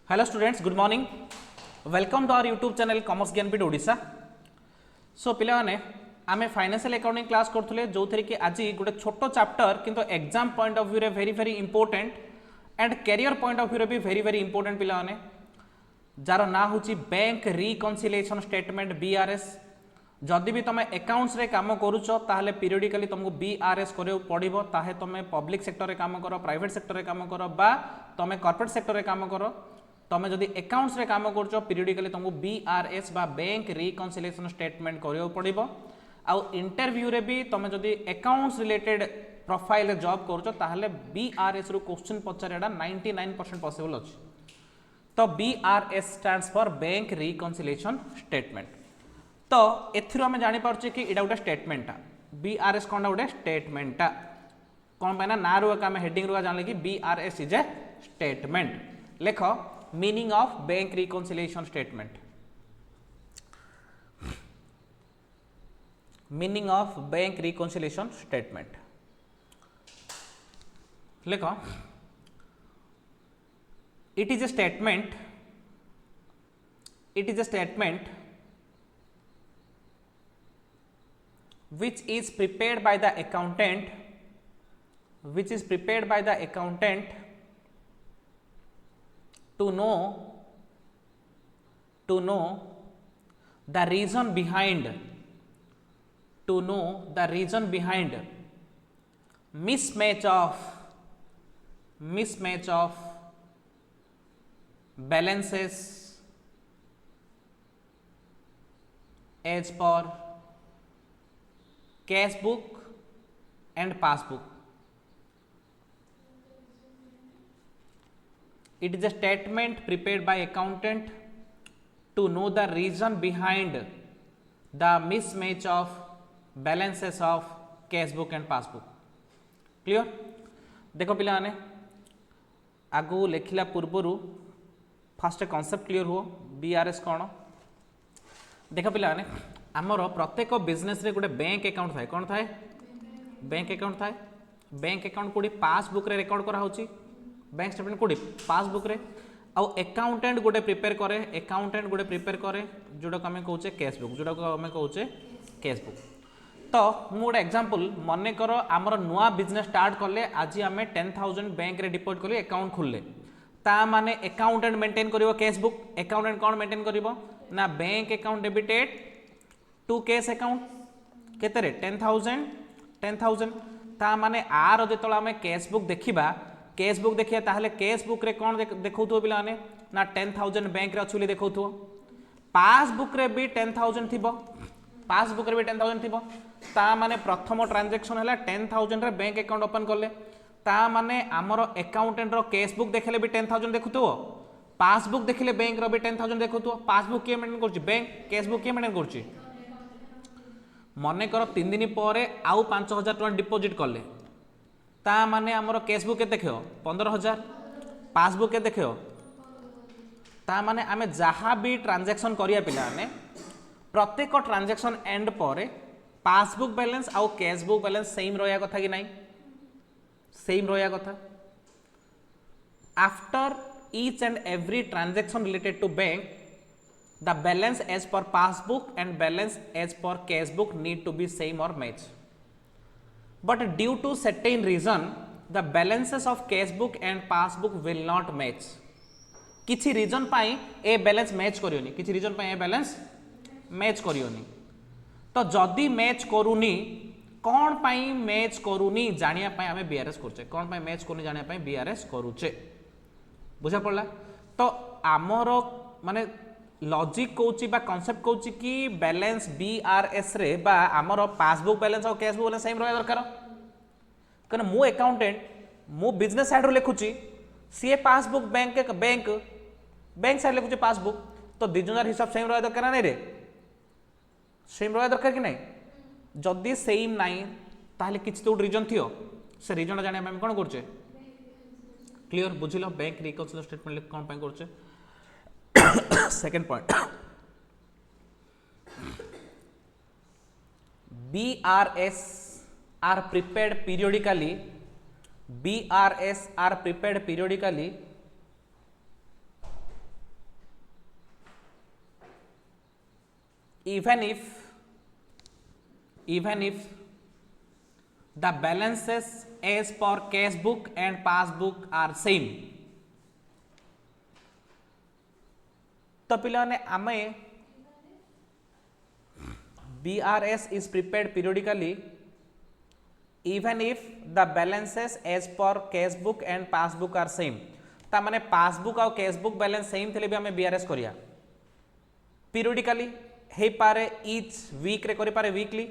Hello students, good morning. Welcome to our YouTube channel commerce Gyanpeeth Odisha. So पिला माने आमे financial accounting class करथुले जो there कि आज गोटे छोट चैप्टर किंतु एग्जाम पॉइंट ऑफ व्यू रे very very important and career point of view रे भी वेरी वेरी इंपोर्टेंट पिला माने जार ना होची बैंक रिकन्सिलिएशन स्टेटमेंट बीआरएस। जदि भी तुम अकाउंट्स रे काम करूछ ताहले पीरियडिकली तुमको बीआरएस करियो पड़िबो। ताहे तुम पब्लिक सेक्टर रे काम करो, प्राइवेट सेक्टर रे काम करो बा तुम कॉर्पोरेट सेक्टर रे काम करो, तुम जदि अकाउंट्स रे काम करूछ पीरियडिकली तुमको बीआरएस बा बैंक रिकन्सिलिएशन स्टेटमेंट करियो पड़िबो। आउ इंटरव्यू रे भी तुम जदि अकाउंट्स रिलेटेड प्रोफाइल रे जॉब करूछ ताहले बीआरएस रो क्वेश्चन पचारेडा 99% पॉसिबल अछि। तो BRS stands for bank reconciliation statement. तो एथिरो हमें जानि पारछि कि एटा गोटे स्टेटमेंट बीआरएस कोन गोटे स्टेटमेंट कोन पैना ना रो का हेडिंग रो जानले कि बीआरएस इज ए स्टेटमेंट। लेखो meaning of bank reconciliation statement. Meaning of bank reconciliation statement लेखो it is a statement which is prepared by the accountant to know the reason behind mismatch of balances as per cash book and passbook. It is a statement prepared by accountant to know the reason behind the mismatch of balances of cash book and passbook. Clear? देखो पिला माने आगु लेखिला पूर्वरु fast concept clear हो BRS कौन। देख पिला माने आमर प्रत्येक बिजनेस रे गोटे बैंक अकाउंट थाए। कौन थाए? बैंक अकाउंट थाए। बैंक अकाउंट कोडी पासबुक रे रिकॉर्ड करा होची। बैंक स्टेटमेंट कोडी पासबुक रे आउ अकाउंटेंट गोटे प्रिपेयर करे जोडा हमें कहूचे कैश बुक, जोडा हमें कहूचे कैश बुक। तो मु गोटे एग्जांपल मने करो आमर नुआ बिजनेस स्टार्ट करले आज आमे 10,000 बैंक रे डिपॉजिट करले अकाउंट खोलले ता माने अकाउंटेंट मेंटेन करिवो कैश बुक। अकाउंटेंट कौन मेंटेन करिवो ना bank account debited to cash account केते रे 10,000 ता माने आर जेतला हमें कैश बुक देखिबा ताहले कैश बुक रे कौन देखौथो बिला माने ना 10,000 बैंक रे अछुली देखौथो। पासबुक रे भी 10,000 थिबो, ता माने प्रथम ट्रांजैक्शन हला 10,000 रे बैंक अकाउंट ओपन करले ता माने हमर अकाउंटेंट रो कैश बुक देखले भी 10,000 देखुथो, पासबुक देखले बैंक रो भी 10,000 देखुथो। पासबुक के मेंटेन करछि बैंक, कैश बुक के मेंटेन करछि। मने करो 3 दिन परे आउ 5,000 टका डिपॉजिट करले ता माने हमर कैश बुक के देखियो 15,000, पासबुक के देखियो ता माने आमे जहा भी ट्रांजैक्शन करिया पिला ने प्रत्येक ट्रांजैक्शन एंड परे पासबुक बैलेंस आउ कैश बुक बैलेंस सेम रहया कथा कि नहीं? सेम रहया कथा। After each and every transaction related to bank, the balance as per passbook and balance as per cash book need to be same or match. But due to certain reason, the balances of cash book and passbook will not match. किछि reason पाई ए balance match करियोनी, किछि reason पाई ए balance match करियोनी। तो जदि मैच करूनी कौन पाई मैच करूनी जानिया पाई हमें बीआरएस करछे। कौन पाई मैच करूनी जानिया पाई बीआरएस करूछे। बुझा पड़ला? तो आमर माने लॉजिक कहूची बा कांसेप्ट कहूची कि बैलेंस बीआरएस रे बा आमर पासबुक बैलेंस और कैश बुक बैलेंस सेम रहया दरकार। कने मु अकाउंटेंट मु बिजनेस साइड रो लिखुची, सी पासबुक बैंक साइड लिखुची पासबुक, तो दिजनर हिसाब सेम रहया दरकार नै रे? सेम रहया दरकार कि नै? जदि सेम नाही ताहले किछ तो रीजन थियो, से रीजन जाने हम कोन करछे। क्लियर? बुझिलो बैंक रिकन्सिलिएशन स्टेटमेंट कौन पाई करछे। Second point, BRS are prepared periodically BRS are prepared periodically even if the balances as per cash book and passbook are same। तो पिलाने आमे BRS is prepared periodically even if the balances as per cash book and passbook are same। ता माने passbook और cash book balance same थे भी आम BRS करिया पीरियडिकली हे पारे इच वीक रे करि पारे वीकली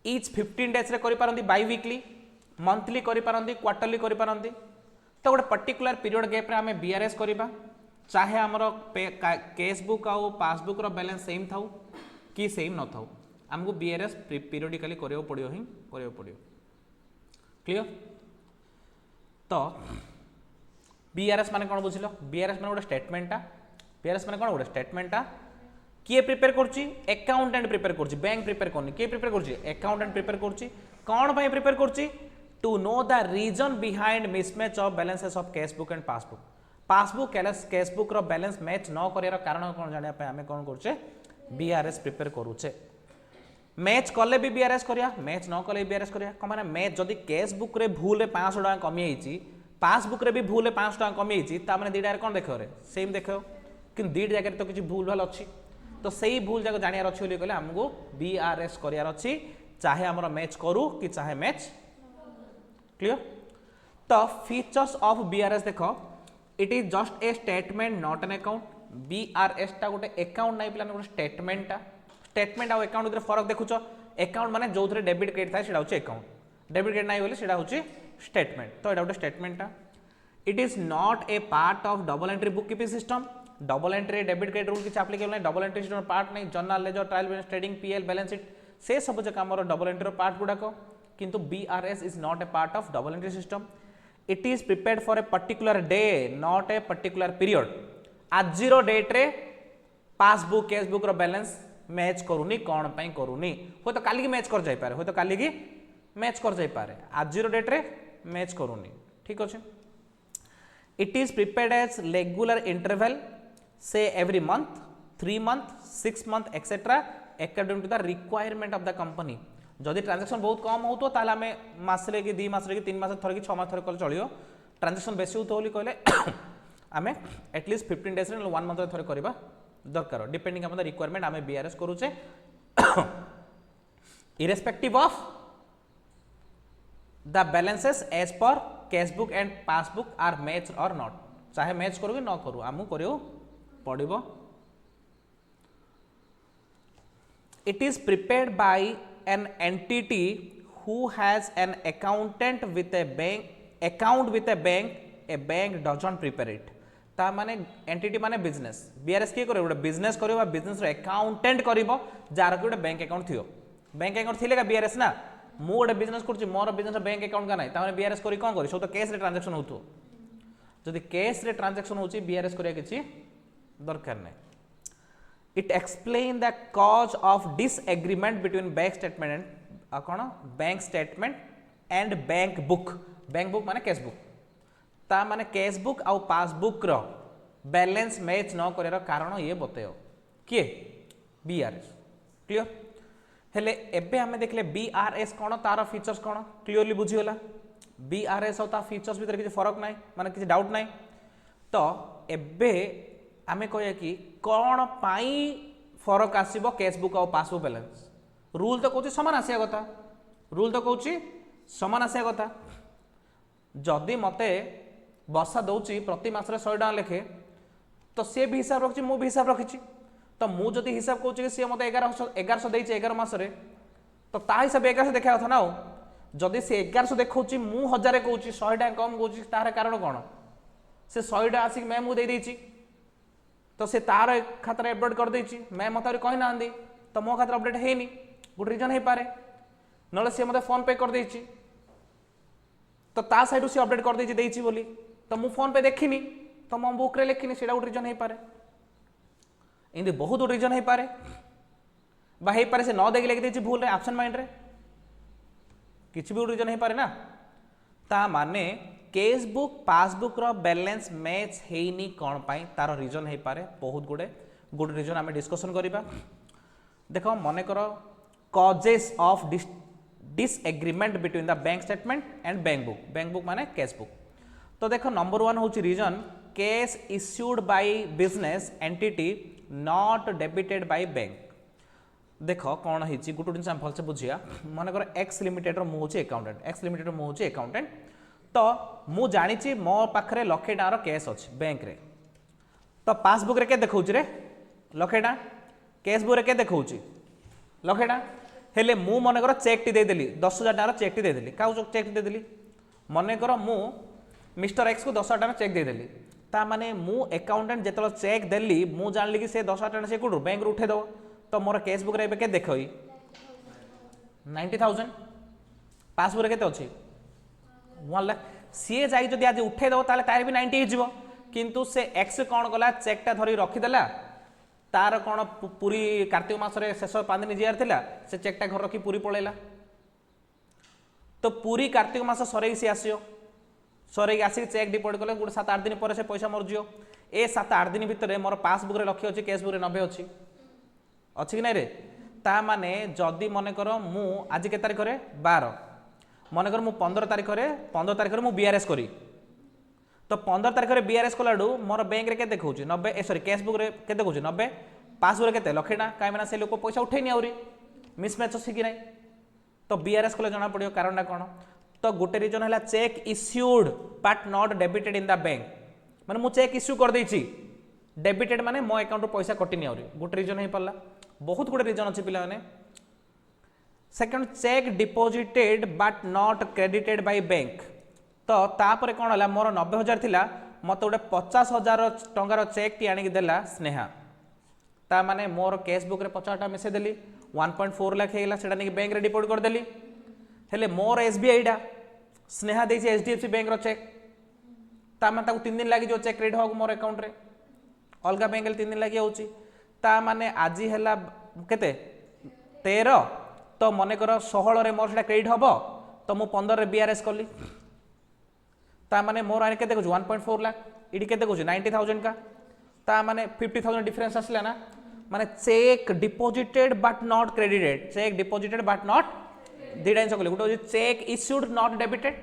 इच 15 डेज रे करि पारंती बाई वीकली मंथली करि पारंती क्वार्टरली करि पारंती। तो गोटे पर्टिकुलर पीरियड गैप रे आम BRS करिबा चाहे आमर कैश बुक और पासबुक रो बैलेंस सेम थाउ कि सेम न थाउ आमको BRS पीरियडिकली करियो पड़ियो ही करियो पड़ियो। क्लियर? तो BRS माने कोन बुझिलो BRS माने गोटे स्टेटमेंटा BRS माने कोन गोटे स्टेटमेंटा किए प्रिपेयर करछि अकाउंटेंट प्रिपेयर करछि बैंक प्रिपेयर करनी किए प्रिपेयर करछि अकाउंटेंट प्रिपेयर करछि कोन भाई प्रिपेयर करछि to know the reason behind mismatch of balances of cash book and passbook. Passbook cash book रो बैलेंस मैच न करियार कारण कोन जानिया पे आमे कोन करछे BRS प्रिपेयर करूछे। मैच कले भी BRS करिया मैच न कले BRS करिया क माने मैच जदी कैश बुक रे भूल 500 टका कमी आइछि पासबुक रे भी भूल 500 टका कमी आइछि ता माने दीडा रे कोन देखो रे सेम देखो कि दीड जगह तो किछि भूल भाल अछि तो सही भूल जगह जानियार अछि बोली कहले हमको BRS करियार अछि चाहे हमर मैच करू कि चाहे मैच। क्लियर? तो फीचर्स ऑफ BRS देखो it is just a statement not an account. BRS टा गोटे अकाउंट नाही पिलाने गोटे स्टेटमेंट और अकाउंट भीतर फरक देखुछ अकाउंट माने जो थरे डेबिट क्रेडिट थाए सेटा होची अकाउंट डेबिट क्रेडिट नाही बोले सेटा होची स्टेटमेंट। तो एटा गोटे स्टेटमेंट टा it is not a part of double entry book keeping system. Double entry debit credit rule किछ एप्लीकेबल नाही डबल एंट्री सिस्टम पार्ट नाही journal ledger trial balance trading PL balance sheet से सब जक हमर डबल एंट्री पार्ट गुडा को किंतु BRS is not a part of double entry system. It is prepared for a particular day not a particular period. आजिरो date रे passbook cash book रो balance match करूनी कोन पई करूनी हो तो काली की मैच कर जाई पारे हो तो काली की मैच कर जाई पारे आजिरो डेट रे मैच करूनी। ठीक अछि। It is prepared as regular interval से every month 3 month 6 month etcetera according to the requirement of the company. जदि ट्रांजैक्शन बहुत कम हो तो ताले हमें मासरे कि 2 मासरे कि 3 मास थरे कि 6 मास थरे कर चलियो। ट्रांजैक्शन बेसी होतो बोली कहले आमे एटलीस्ट 15 डेज रे 1 मंथ थरे करबा दरकार डिपेंडिंग अपन द रिक्वायरमेंट आमे BRS करूचे irrespective of the balances as per cash book and passbook are match और नॉट। चाहे मैच करू कि न करू आमु करियो पड़िबो। It is prepared by an entity who has an accountant with a bank a bank doesn't prepare it। ता माने एंटिटी माने बिजनेस BRS के करे गोटे बिजनेस करियो बिजनेस रो अकाउंटेंट करिवो जार के गोटे बैंक अकाउंट थियो बैंक अकाउंट थिले का BRS ना मु गोटे बिजनेस करछि मोर बिजनेस बैंक अकाउंट का नै ता माने BRS करी कोन करी सब तो कैश रे ट्रांजैक्शन होतो जदि कैश रे ट्रांजैक्शन होछि BRS करिया किछि दरकार नै। It explain the cause of disagreement between bank statement and कौन bank statement and bank book माने कैश बुक ता माने कैश बुक आउ पासबुक रो बैलेंस मैच न करियार कारण ये बतयो किए BRS। क्लियर? हेले एबे हमें देखले BRS कौन तार फीचर्स कौन क्लियरली बुझीगला BRS और ता फीचर्स भीतर किसी फरक नाही माने किसी डाउट नाही। तो एबे आमे कहया कि कौन पाई फरक आसीबो कैश बुक और पासबुक बैलेंस रूल तो कहउची समान आसिया कथा रूल तो कहउची समान आसिया कथा। जदि मते बसा दउची प्रति मास रे 100 टका लेखे तो से भी हिसाब रखची मु भी हिसाब रखिची तो मु जदि हिसाब कहउची कि से मते 1100 देइची 11 मास रे तो ता हिसाब 1100 देखा कथा ना जदि से 1100 देखउची मु 1000 कहउची 100 टका कम कहउची तार कारण कोन से 100 टका आसी मैं मु दे देइची तो से तार खातर अपडेट कर देइची मैं मत कहि नांदी तो मो खातर अपडेट हेनी गुड रीजन हे पारे नले से मते फोन पे कर देइची तो ता साइड से अपडेट कर देइची देइची बोली तो मु फोन पे देखिनी तो मो बुक रे लिखिनी सेडा गुड रीजन हे पारे इंदे बहुत गुड रीजन हे पारे बा हे पारे से न देख लिख देइची भूल रे एब्सेंट माइंड रे किछि भी गुड रीजन हे पारे ना ता माने कैश बुक पासबुक रो बैलेंस मैच हेनी कोन पाई तार रीजन हे पारे बहुत गुड रीजन आमे डिस्कशन करिबा। देख मन कर causes of disagreement between the bank statement and bank book माने कैश बुक। तो देख नंबर 1 हूँ reason cash issued by business entity not debited by bank. देख कौन है गोटे जिन भलसे बुझिया मन कर एक्स लिमिटेड मुझे अकाउंटेंट एक्स लिमिटेड मुझे अकाउंटेंट तो मु जानी मो पाखे लक्षे टाँर कैश अच्छे बैंक रे तो पासबुक रे के देखा रे लक्षे टा कैश बुक रे के देखा लक्षे टा हेले मु मन कर चेक टी देदेली 10,000 टाँर चेक टी देदेली क्या चेक टी देदेली मन कर मु मिस्टर एक्स को 10,000 टाँर चेक देदेली ता माने मु अकाउंटेंट जिते चेक देली मु जानी कि से 10,000 टाँर से कौटू बैंक रू उठेदेव तो मोर कैश बुक रे के देख 90,000 पासबुक रे केते अछि 1 लाख सी जाई आज उठेदेव तार भी 90 हो किंतु से एक्स कौन कला चेकटा धरी रखीदेला तार कौन पूरी कार्तिक मासरे शेष 5 दिन जियार थिला से चेकटा घर रखी पूरी पळेला तो पूरी कार्तिक मास सरे सी आसियो सरे आसी चेक डिपोजिट कले गोटे 7-8 दिन पर से पैसा मोर जियो ए 7-8 दिन भितर मोर पासबुक रे लक्ष्य अछि कैश बुक रे 90 अछि अच्छी कि नहीं रे ता माने जदि मन कर मु आज के तारीख रे 12 मन कर मु 15 तारीख रे मु बीआरएस करी तो 15 तारीख रे बीआरएस कलाडू मोर बैंक रे के देखौची 90 सॉरी कैश बुक रे के देखौची 90 पासबुक रे केते लखेना काई माने से लोक पैसा उठैनी आउरी मिसमैच अछि कि नहीं तो बीआरएस कले जना पड़ियो कारण कोन तो गोटे रीजन है check issued but not debited in the bank माने मु चेक इश्यू कर देछि डेबिटेड माने मो अकाउंट रो पैसा कटिनी आउरी गोटे रीजन है पल्ला बहुत गुड़े रीजन अच्छी पिला माने second check deposited but not credited by bank तो तापर कौन है मोर 90,000 थिला मत गोटे 50,000 टंकार चेक टी आनिक देला स्नेहा ता माने मोर कैश बुक रे 50 टा मिसे देली 1.4 लाख हेला सेटा निक बैंक रे डिपोजिट कर देली हेले मोर एसबीआई डा स्नेहा देछि एचडीएफसी बैंक रो चेक ता माने ताको 3 दिन लागि जो चेक क्रेडिट हो मोर अकाउंट रे अलगा बैंक रे 3 दिन लागि होउची ता माने आज है केते 13 तो मन कर 16 रे मोर सेटा क्रेडिट हबो तो मु 15 रे बीआरएस कली ता माने मोर आने के देखो 1.4 लाख इडी के देखो 90,000 का ता माने 50,000 डिफरेंस आसला ना माने cheque deposited but not credited cheque deposited but not दीटा जिन कहले गोटे चेक इश्यूड नॉट डेबिटेड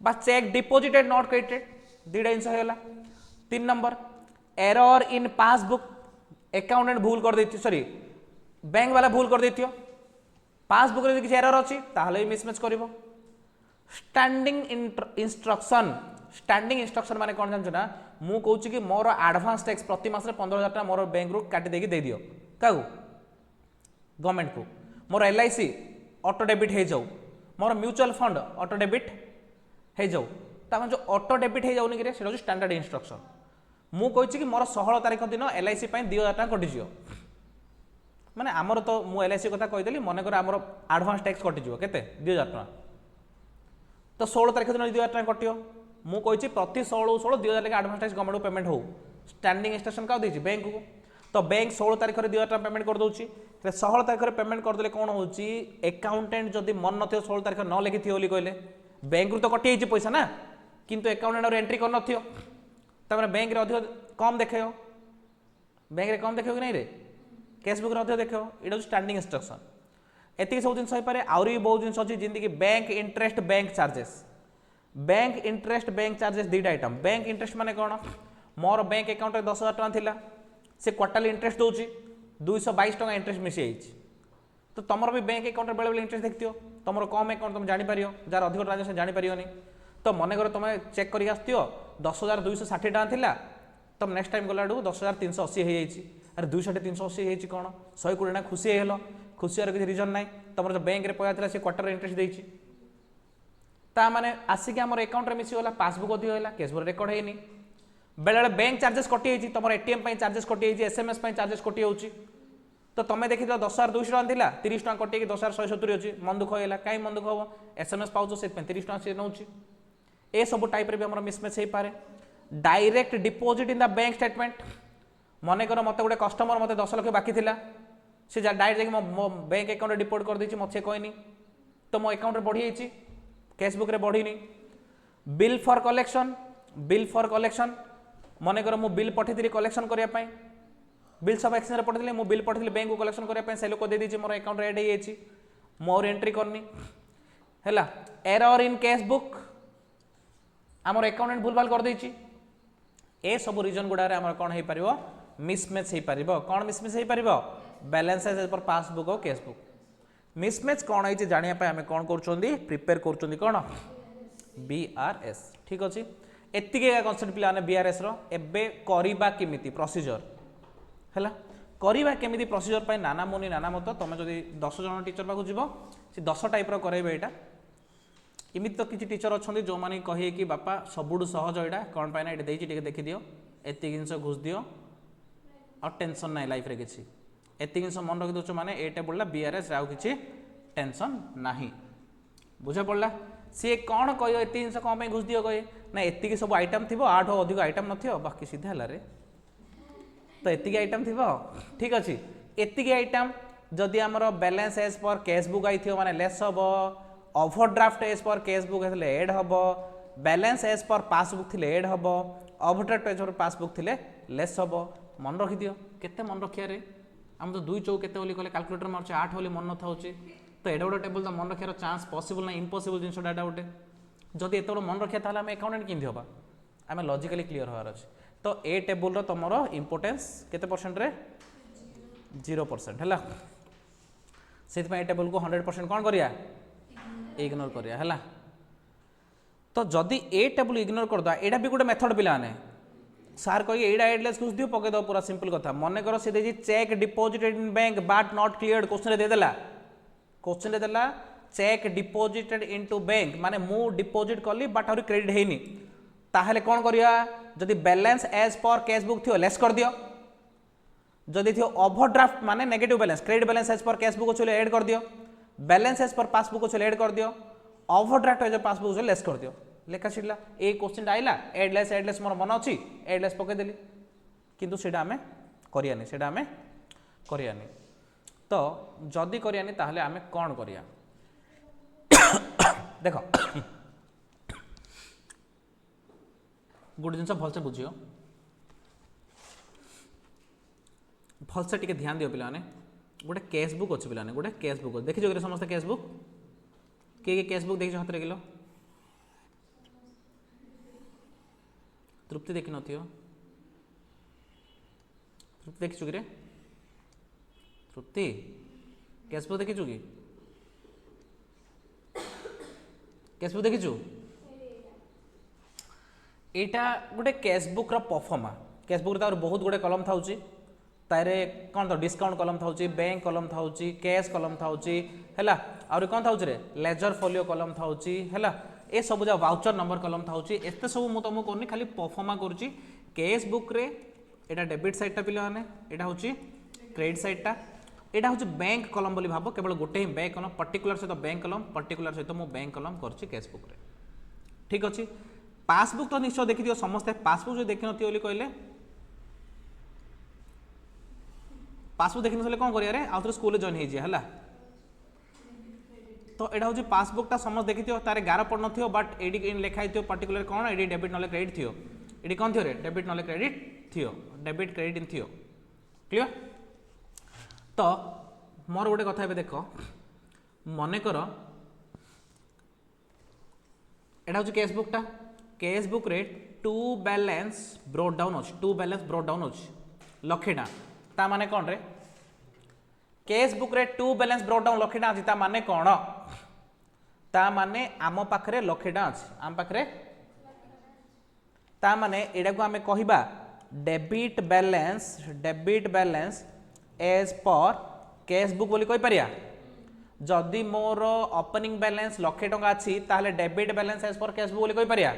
बा चेक डिपोजिटेड नॉट क्रेडिटेड दीटा जिन होला 3 number error in passbook accountant भूल कर देती सॉरी बैंक वाला भूल कर देतियो पासबुक रे किसी एरर अछि ताहले मिसमैच करिवो स्टैंडिंग इंस्ट्रक्शन माने कोन जानछ ना मु कहूची कि मोर एडवांस टैक्स प्रति मास रे 15,000 टाका मोर बैंक रो काटी देकी दे दियो काऊ गवर्नमेंट को मोर एलआईसी ऑटो डेबिट हे जाऊ मोर म्यूचुअल फंड ऑटो डेबिट हे जाऊ ता जो ऑटो डेबिट हे जाउनी कि रे सेटा स्टैंडर्ड इंस्ट्रक्शन मु कहूची कि मोर 16 तारीख दिन एलआईसी 2,000 टाका कटिजियो माने आमर तो मु एलआईसी कथा कहिदेली मन कर आमर एडवांस टैक्स कटिजियो केते 2,000 टाका तो 16 तारीख दिन 2,000 टाका कटियो मु कहूची प्रति 16 2,000 टाका एडवांस टैक्स गवर्नमेंट को पेमेंट हो स्टैंडिंग इंस्ट्रक्शन का देछि बैंक को तो बैंक 16 तारीख रे 2,000 टाका पेमेंट कर दोछि 16 तारीख रे पेमेंट कर देले कोन होछि अकाउंटेंट जदि मन नथियो 16 तारीख न लिखि थियो बोली कहले बैंक रू तो कटि आइछि पैसा ना किंतु अकाउंटेंट एंट्री कर नथियो तमरे बैंक रे अधिक कम देखियो बैंक रे कम देखियो कि नहीं रे कैश बुक रे अधिक देखियो इडा स्टैंडिंग इंस्ट्रक्शन एतिक सब जिन सही पारे आउरी बहुत जिन सची जिंदगी कि बैंक इंटरेस्ट बैंक चार्जेस दीटा आइटम बैंक इंटरेस्ट माने कोन मोर बैंक अकाउंट रे 10,000 टका थिला से क्वार्टरली इंटरेस्ट दोछि 222 टका इंटरेस्ट मिसी आइछि तो तमरो भी बैंक अकाउंट रे बेले बेले इंटरेस्ट देखतियो तमरो कम अकाउंट तुम जानि पारियो जार अधिक ट्रांजैक्शन जानि पारियोनी तो मने करो तुम चेक करी आस्तियो 10,260 टका थिला तुम नेक्स्ट टाइम गलाडू 10,380 हे जाइछि अरे 2,380 हे जाइछि कोन 120 ना खुशी हेलो खुशी आर किसी रीजन नाइ तुम जो बैंक रे पैसा थिला से क्वार्टर इंटरेस्ट देछि ता माने आसिक हमर अकाउंट रे मिसी होला पासबुक अधिक होला कैश बुक रिकॉर्ड हेनी बेले बेले बैंक चार्जेस कटि आइछि तुम एटीएम पई चार्जेस कटि आइछि एसएमएस पई चार्जेस कटि होछि तो तुम देखि 10,200 टका थिला 30 टका कटि कि 10,170 अछि मन दुख होला काई मन दुख हो एसएमएस पाउछो से 30 टका से नउछि ए सब टाइप रे भी हमर मिसमैच हे पारे direct deposit in the bank statement मने कर मते गोटे कस्टमर मते 10 लाख बाकी थिला से डायरेक्ट मो बैंक अकाउंट रे डिपॉजिट कर देछि मते कहनी तो मो अकाउंट रे बढ़ी आइछि कैश बुक रे बढ़ीनी बिल फॉर कलेक्शन मने कर मु बिल पठेतिरी कलेक्शन करिया पई बिल्स ऑफ एक्सचेंज पढ़ी मु बिल पढ़ी बैंक को कलेक्शन करने से लोक दे दीजिए मोर अकाउंट एड हो मोर एंट्री करनी है एरर इन कैश बुक आमर अकाउंटेंट भूलभाल कर देछि ए सब रीजन गुड़ा आमर कौन हो पार मिसमैच हो पार कौन मिसमैच हो पार बैलेंस एज पर पासबुक और कैश बुक मिसमैच कौन है जानापी आम कौन कर प्रिपेयर कर कौन BRS ठीक अच्छे एति कनसेप्ट पे BRS रे करवा केमिति प्रोसीजर है करवा केमिति प्रोसीजर पर नाना मुनि नाना मत तुम जो 10 जन टीचर पाक जीव से 10 टाइप करेबे यहाँ इमित तो किसी टीचर अच्छा जो मैंने कहे कि बापा सबुठ सहज यहाँ कौन पाइना ये देखिए देखिदि एति जिन घुष दियो और टेंशन ना लाइफ रे किसी एति जिन मन रखी दौच मैंने ए टेबुल BRS आउ कि टेंशन ना बुझा पड़ा सी कौन कह एत जिन कौन घुष दियो कहे ना एति सब आइटम थी 8 अधिक आइटम न बाकी सीधा है तो एति आइटम थी ठीक अच्छे एति आइटम जदि आमर balance as per cash book आई माने लेस हम overdraft as per cash book add हम बैलेंस एज पर पासबुक थी एड हम ओवरड्राफ्ट एज पर पासबुक थी लेस हम मन रखी दियो केते मन रखिया रे आम तो 2 चौ केते बोली कहले कैलकुलेटर मारछे 8 बोली मन न थाउचे तो एडा गोटे टेबल तो मन रखार चांस पॉसिबल ना इम्पॉसिबल जिनसा एडा गोटे जदि एत मन रखिया ताहले आम अकाउंटेंट केमती हबा आम लॉजिकली क्लियर होवार अछि तो ए टेबुल तुमर इंपोर्टेंस केते परसेंट रे 0% है से ए टेबुल को 100% कौन करिया इग्नोर करिया है तो जदि ए टेबुल इग्नोर करदा एटा भी गोटे मेथड पिलाने सार कह एडा एडलेस कुछ दियो पके दो पूरा सिंपल कथा मन कर से देजी cheque deposited in bank but not cleared question दे देला क्वेश्चन दे देला चेक डिपॉजिटेड इनटू बैंक माने मु डिपॉजिट कली बट आउरी क्रेडिट हेनी ताहले कौन करिया जदि balance as per cash book थियो लेस कर दियो जदि थियो ओवरड्राफ्ट माने negative balance credit balance as per cash book चले ऐड कर दियो बैलेंस एज पर पासबुक चले ऐड कर दियो ओवरड्राफ्ट एज पासबुक चले लेस कर दियो लेखा छिड़ला ए क्वेश्चन आइला एडलेस मोर मन अच्छी एडलेस पकईदेली किंतु सेटा आमे करियानी सेटा आमे करियानी तो जदि करियानी ताहले आमे कौन करिया देख गोटे जिन भलसे बुझियो भलसे टिके ध्यान दियो पिलाने गोटे कैश बुक अच्छे पिलाने गोटे कैश बुक देखियो कि समस्त कैश बुक किए कैश बुक देखियो हाथ रे किलो तृप्ति देखी नथियो तृप्ति देखिछु कि रे तृप्ति कैश बुक देखिछु कि कैश बुक देखिछु एटा गोटे कैश बुक रो परफॉर्मा कैश बुक रे बहुत गुडे कलम थाउची तारे कौन था डिस्काउंट कलम थाउची बैंक कलम थाउची कैश कलम थाउची हैला और कौन थाउची रे लेजर फोलियो कलम थाउची हैला ए सब जा वाउचर नंबर कलम थाउची एते सब मु तुमको करनी खाली परफॉर्मा करूची कैश बुक रे एटा डेबिट साइड टा पिला माने एटा होची क्रेडिट साइड टा एटा होची बैंक कलम बोली भाबो केवल गोटे ही बैंक कलम पर्टिकुलर से तो बैंक कलम पर्टिकुलर से तो मु बैंक कलम करची कैश बुक रे ठीक अछि पासबुक तो निश्चय देखि दियो समस्त पासबुक जो देखि नथि बोली कहले पासबुक देखि नथले कोन करिया रे आउथरे स्कूल जॉइन हे जे हला तो एटा होची पासबुक ता समस्त देखि दियो तारे 11 पड़ नथियो बट एडी इन लिखाइ थियो पर्टिकुलर कोन एडी डेबिट नले क्रेडिट थियो एडी कोन थियो रे डेबिट नले क्रेडिट थियो डेबिट क्रेडिट इन थियो क्लियर तो मोर गोटे कथा एबे देखो मने कर एटा होची कैश बुक ता कैश बुक रे टू बैलेंस ब्रोट डाउन अछि टू बैलेंस ब्रोट डाउन अछि लखेटा ता माने कोन रे कैश बुक रे टू बैलेंस ब्रोट डाउन लखेटा अछि ता माने कोन ता माने आम पाखरे लखेटा अछि आम पाखरे ता माने एडा को आमे कहिबा debit balance as per cash book बोली कहि परिया जदि मोर ओपनिंग बैलेंस लक्षे टंका अछि ताहले debit balance as per cash book बोली कहि परिया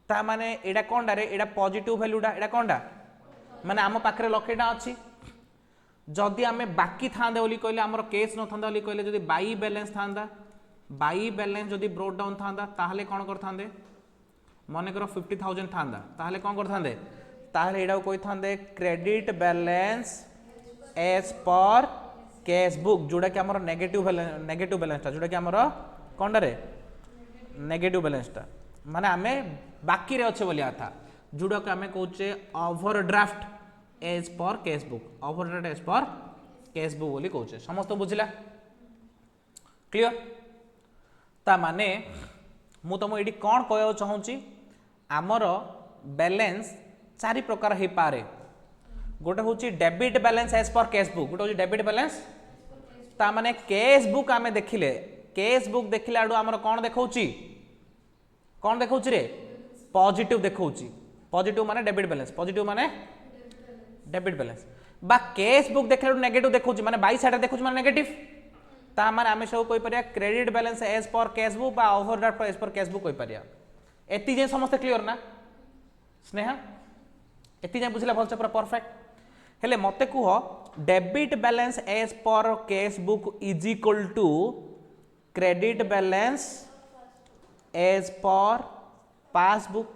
ता माने एडा कोनडा रे एडा पॉजिटिव वैल्यूडा एडा कोनडा माने आम पाखरे लक्षेटा अछि जदि आमे बाकी थांदे बोली कहले हमर केस न थांदा बोली कहले जदि बाई बैलेंस थांदा बाई बैलेंस जदि ब्रोट डाउन थांदा ताहले कोन करथांदे मने करो 50000 थांदा ताहले कोन करथांदे ताहले एडा कोइ थांदे credit balance as per cash book जोड़ा कि हमर नेगेटिव बैलेंस ता जोड़ा कि हमर कोनडा रे नेगेटिव बैलेंस ता माने आमे बाकी रे अच्छे बोलिया था जोड़ा को आम कहे overdraft as per cashbook, overdraft as per cashbook बोली कहे। समस्त बुझला क्लियर? ता माने मु तुम ये कौन कह चाहूँगी आमर बैलेंस चारि प्रकार हो पारे। गोटे हूँ debit balance as per cashbook, गोटे हूँ डेबिट बैलेंस ता माने कैशबुक आम देखिले, कैशबुक देखिले आड़ू आमर कौन देखौची, कौन देखौची रे पॉजिटिव देखौची। पॉजिटिव माने डेबिट बैलेंस, पॉजिटिव माने डेबिट बैलेंस बा कैशबुक देखिले नेगेटिव देखौची माने बाई साइड देखौची माने नेगेटिव। ता माने आमे सब कोइ परिया credit balance as per cashbook बा ओवरड्राफ्ट एज पर कैशबुक कोइ परिया। एति जे समस्त क्लियर ना स्नेहा? एति जे बुझिला भलसे पूरा परफेक्ट। हेले मते कुह debit balance as per cashbook is equal to credit balance as per passbook.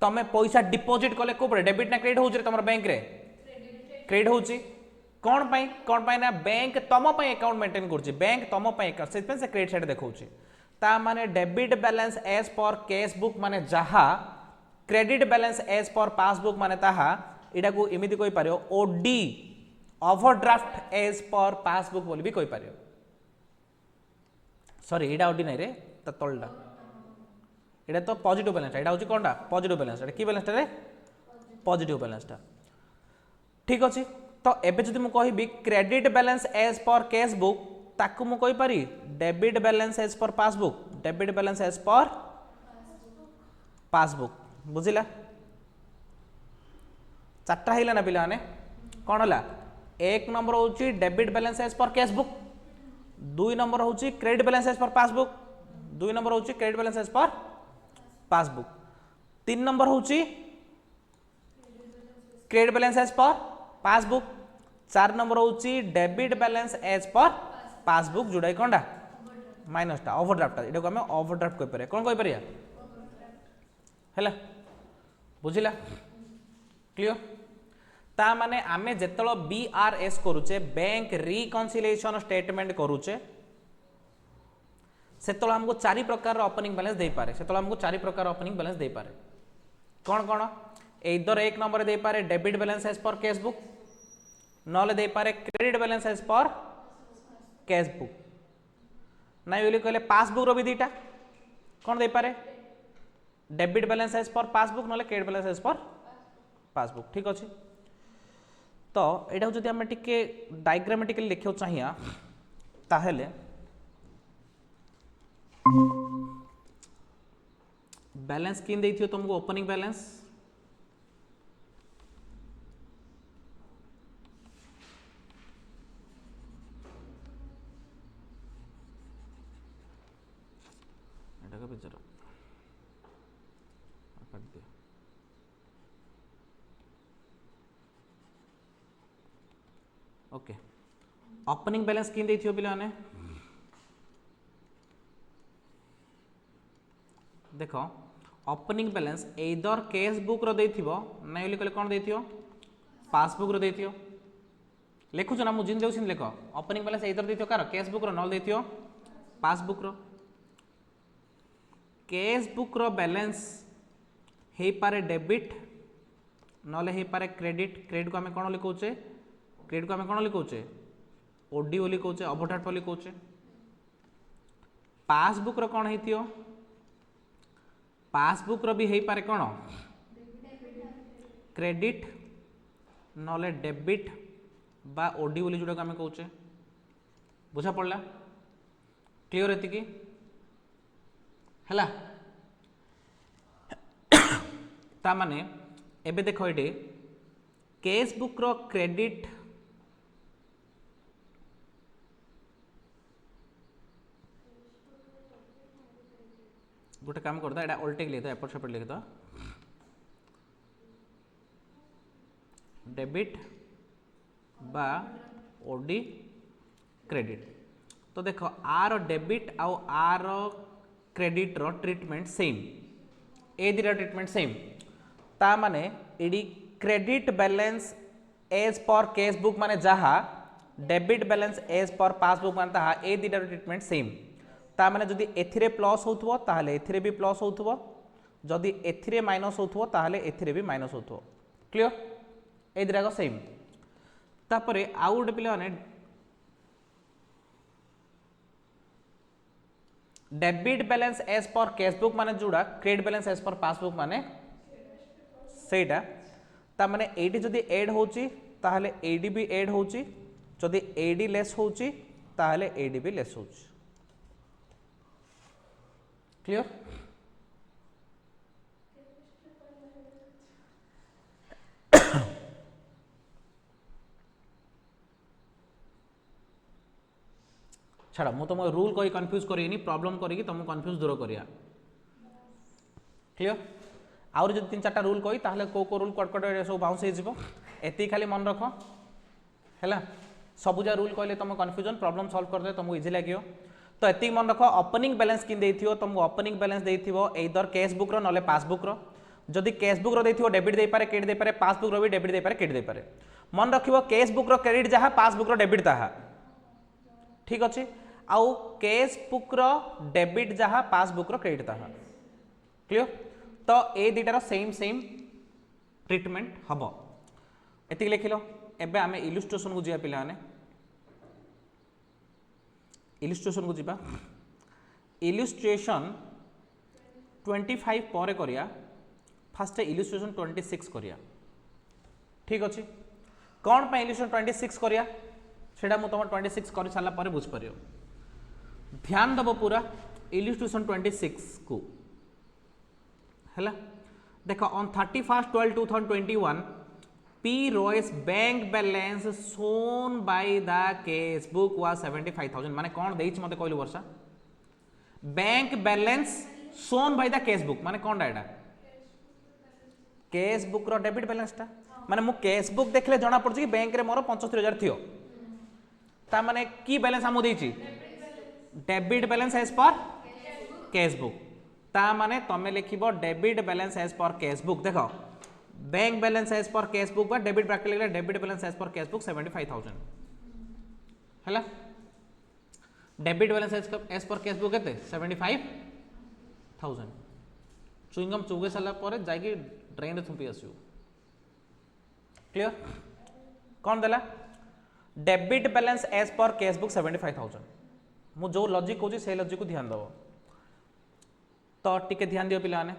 तमे पैसा डिपॉजिट कले को डेबिट ना क्रेडिट होउछ रे तमर बैंक रे? क्रेडिट होउछ। कौन पाई ना बैंक तम पाई अकाउंट मेंटेन करछि, बैंक तम पाई अकाउंट से से क्रेडिट साइड देखौछि। ता माने debit balance as per cashbook माने जहा, credit balance as per passbook माने ताहा। एटा को एमिति कोइ पारियो OD overdraft as per passbook बोली भी कोइ पारियो। सॉरी एटा ओडी नै रे त तलडा एटा तो पॉजिटिव बैलेंस, एटा होछि कोनडा पॉजिटिव बैलेंस। एटा की बैलेंस रे? पॉजिटिव बैलेंस टा ठीक अछि। तो एबे जदि मु कहिबी credit balance as per cashbook ताकू मु कहि पारी debit balance as per passbook, debit balance as per passbook. बुझिला? चारटा हिला ना पिला माने कोन हला? एक नंबर होची debit balance as per cashbook, दुई नंबर होची credit balance as per passbook, दुई नंबर होची credit balance as per passbook, तीन नंबर होची credit balance as per passbook, चार नंबर होची debit balance as per passbook जोड़ा कोनडा माइनस टा ओवरड्राफ्ट। एटा को हमें ओवरड्राफ्ट कहि परिया। कोन कहि परिया? हैला बुझिला क्लियर? ता माने आमे जेतलो बीआरएस करूचे बैंक रिकन्सिलिएशन स्टेटमेंट करूचे सेतलो हमको चारि प्रकार ओपनिंग बैलेंस दे पारे, सेतलो हमको चारि प्रकार ओपनिंग बैलेंस दे पारे। कौन कौन? इधर एक नंबर दे पारे debit balance as per cashbook, नले दे पारे credit balance as per cashbook, नाइ बोली कहले पासबुक रो भी दीटा कौन दे पारे debit balance as per passbook नले credit balance as per passbook. ठीक अछि। तो एटा जदि हम टिके डायग्रामेटिकली लिखियो चाहिया ताहेले बैलेंस किन देथियो तुमको ओपनिंग बैलेंस, एटा का बेचारा काट दिया। ओके ओपनिंग बैलेंस किन देथियो पिला ने देखो ओपनिंग बैलेंस इधर कैश बुक रो देथिबो नै बोली कहले कोन देथियो पासबुक रो देथियो। लिखुछ ना मु जिन देउ सिन लेखो ओपनिंग बैलेंस इधर देथियो कार कैश बुक रो नल देथियो पासबुक रो। कैश बुक रो बैलेंस हे पारे डेबिट नले हे पारे क्रेडिट, क्रेडिट को हमें कोन लिखौचे क्रेडिट को हमें कोन लिखौचे ओडी बोली कहौचे ओवरड्राफ्ट बोली कहौचे। पासबुक रो कोन हेतियो पासबुक रो भी हे पारे कोन क्रेडिट नले डेबिट बा ओडी बोली जोड़ा हमें कहौचे। बुझा पड़ला क्लियर एति की हला? ता माने एबे देखो एटे कैश बुक रो क्रेडिट गोटे काम करता एटा उल्टे लिख दो एपट सेपट लिख दो डेबिट बा ओडी क्रेडिट। तो देखो आर डेबिट आउ आर क्रेडिट रो ट्रीटमेंट सेम, ए दिरा ट्रीटमेंट सेम। ता माने एडी credit balance as per cash book माने जहा debit balance as per passbook माने ताहा ए दिरा ट्रीटमेंट सेम। ता माने जदि एथिरे प्लस होथबो ताहले एथिरे भी प्लस होथबो, जदि एथिरे माइनस होथो ताहले एथिरे भी माइनस होथो क्लियर ए दिराक सेम तापरे आउ गोटे पिला माने debit balance as per cashbook माने जोड़ा credit balance as per passbook माने सेटा ता माने एडी जदि ऐड होची ताहले एडी भी ऐड होची जदि एडी लेस होची ताहले एडी भी लेस होची क्लियर छाड़ मु तुम रूल कही कन्फ्यूज करी प्रॉब्लम करी तुम कन्फ्यूज दूर करिया क्लियर आउर जो 3-4टा रूल कही ताहले को रूल कट सब बाउंस हो जिवो एति खाली मन रख हैला सबुजा रूल कहले तुम कन्फ्यूजन प्रॉब्लम सॉल्व कर दे तुमको इजी लागियो तो एति मन रख ओपनिंग बैलेंस किन देथियो तुमको ओपनिंग बैलेंस देथियो एदर कैश बुक रो नले पासबुक रो जदि कैश बुक रो देथियो डेबिट दे पारे क्रेडिट दे पारे पासबुक रो भी डेबिट दे पारे क्रेडिट दे पारे मन रखिबो कैश बुक रो क्रेडिट जहा पासबुक रो डेबिट ताहा ठीक अछि आउ कैश बुक रो डेबिट जहा पासबुक रो क्रेडिट ताहा क्लियर तो ए दुटार सेम सेम ट्रीटमेंट हबो एति लिखिलो एबे आमे इलस्ट्रेशन को जिया पिला माने इलस्ट्रेशन को जिबा इलस्ट्रेशन 25 पर करिया फास्ट इलस्ट्रेशन 26 करिया ठीक अछि कोन पे इलस्ट्रेशन 26 करिया सेडा मु तुम 26 कर साला पर बुझ परियो ध्यान दबो पूरा इलस्ट्रेशन 26 को हैला देखो on 31/12/2021 P. Roy's bank balance shown by the cash book was 75,000 माने कौन देइछ मते कहलु वर्षा bank balance shown by the cash book माने कौन डाटा कैश बुक रो डेबिट बैलेंस ता माने मु कैश बुक देखले जणा पड़ कि बैंक रे मोर 75,000 थियो ता माने की बैलेंस हमु देइछि debit balance as per cash book ता माने तमे लिखिबो debit balance as per cash book देखो bank balance as per cash book बा डेबिट ब्रैकेट लिखले debit balance as per cash book 75,000 हैला debit balance as per cash book केते 75,000 chewing gum चुगे साला पर जाई ड्रेन रे थुंपी आसियो क्लियर कौन देला debit balance as per cash book 75,000 मु जो लॉजिक कहूँ से लॉजिक को ध्यान दबो तो टिके ध्यान दियो पिला माने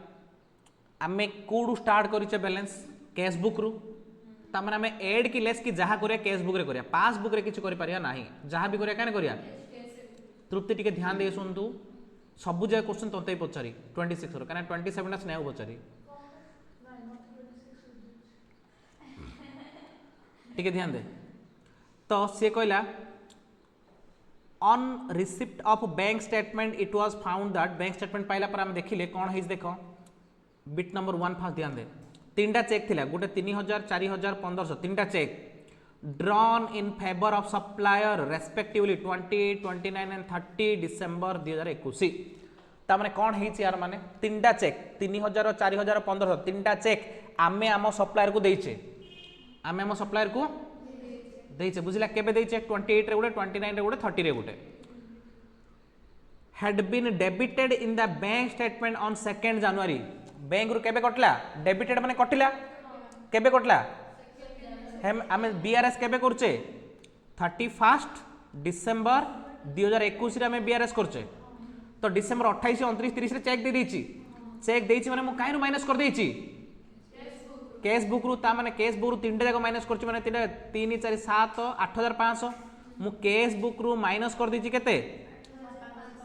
आमे कोडू स्टार्ट करिचे बैलेंस कैश बुक रु ता माने आमे ऐड की लेस की जहा करिया कैश बुक रे करिया पासबुक रे किछ करि परिया नाही जहा भी करिया काने करिया तृप्ति टिके ध्यान दे सुनतु सब जगह क्वेश्चन तोते पचारी 26 रो काने 27 ना स्नेह पचारी टिके ध्यान दे तो से कहला on receipt of bank statement it was found that bank statement पाइला पर हम देखिले कोन हेज देखो बिट नंबर 1 फास्ट ध्यान दे तीनटा चेक थिला गोटे 3,000 4,000 1500 तीनटा check drawn in favour of supplier respectively 28 29 and 30 December 2021 ता माने कोन हेछि यार माने तीनटा चेक 3,000 4,000 1500 तीनटा चेक आमे आम सप्लायर को देइछे आमे आम सप्लायर को देइछे बुझिला केबे देइछे 28 रे गोटे 29 रे गोटे 30 रे गोटे had been debited in the bank statement on 2nd January bank रु केबे कटला डेबिटेड माने कटिला केबे कटला हम आमे बीआरएस केबे करछे 31 डिसेंबर 2021 रे आमे बीआरएस करछे तो डिसेंबर 28 29 30 रे चेक दे देछि चेक देछि माने मु काई रु माइनस कर देछि कैश बुक रु ता माने कैश बुक रु तीनटा जगह माइनस करछि माने 3 4 7 8500 मु कैश बुक रु माइनस कर देछि केते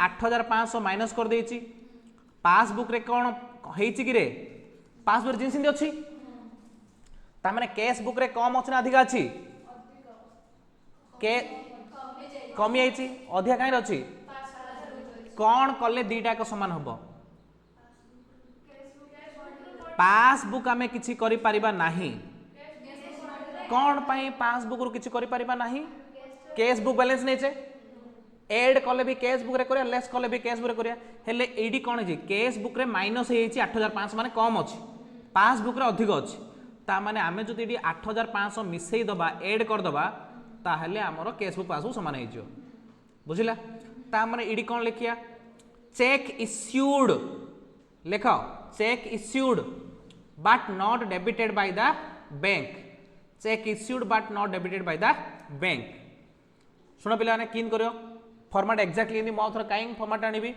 8500 माइनस कर देछि पासबुक रे कोन हेछि कि रे पासबुक जिन सिंदी अछि ता माने कैश बुक रे कम अछि ना अधिक अछि के कमी आइछि अधिक काई अछि कोन कले दीटा को समान हबो पासबुक आमे किछि करि परिबा नाही कोन पई पासबुक रु किछि करि परिबा नाही कैश बुक बैलेंस नै छै ऐड कले भी कैश बुक रे करिया लेस कले भी कैश बुक रे करिया हेले एडी कोन जे कैश बुक रे माइनस हे छि 8500 माने कम अछि पासबुक रे अधिक अछि ता माने आमे जदि एडी 8500 मिसई दबा ऐड कर दबा ता हेले हमरो कैश बुक पासबुक समान हे जियो बुझिला ता माने एडी कोन लिखिया चेक इश्यूड लिख cheque issued but not debited by the bank, cheque issued but not debited by the bank. शुण पिला ने किन करियो फॉर्मेट एक्जाक्टली इन मो थर काई फॉर्मेट आनिबी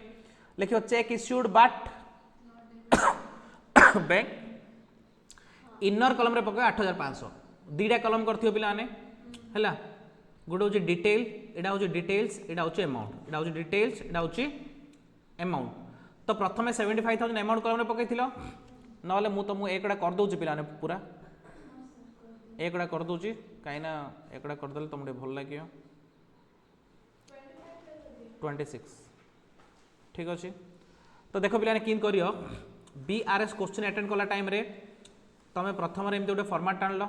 लिखियो check issued but bank inner कलम रे पके 8500 दीटा कलम करथियो पिला ने हैला गोटे हूँ डिटेल एटा हूँ डिटेल्स एटा हूँ अमाउंट एटा हूँ डिटेल्स एटा हूँ अमाउंट। तो प्रथमे 75,000 अमाउंट कलम रे पकईथिलो नले मु तुमको एकड़ा कर दूची पिलाने पूरा एकड़ा कर दूची कहीं ना एकड़ा कर देले तुमको भल लगे 26 ठीक अच्छे। तो देख पिलाने किन करियो बीआरएस क्वेश्चन अटेंड कला टाइम रे तमे प्रथम एमती गोटे फॉर्मेट आनल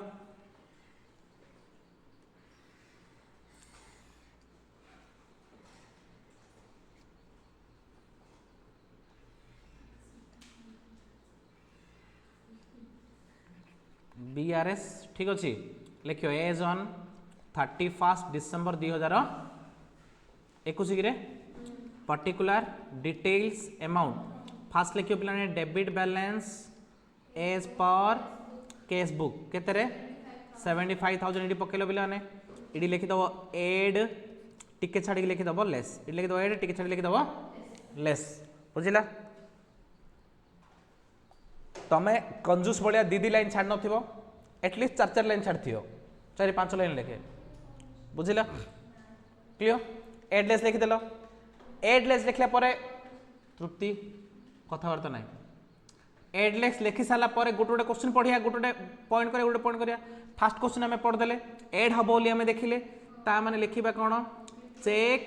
बीआरएस ठीक अच्छे लिखियो as on 31 December 2021 particular details amount fast लिखियो पिलाने debit balance as per cash book केते 75,000 ये पकेलो पिलाने ये लिखिदेव एड टिके छाड़ी लिखिदेव लेस ये लिखिदेव एड टिके छाड़ी लिखिदेव लेस बुझिला। तमे कंजूस भाया दीदी लाइन छाड़ नथिबो एटलिस्ट 4 लाइन छाड़थियो 4-5 लाइन लिखे बुझिला क्लियर। एडलेस लिखिदेल एडलेस लिखला परे तृप्ति कथबार्ता ना एडलेस लिखि सारा गोटे गोटे क्वेश्चन पढ़िया गोटे पॉइंट करिया गोटे पॉइंट करिया फास्ट क्वेश्चन आम पढ़देले एड हम बोली आम देखिले ता माने लिखिबा कोन cheque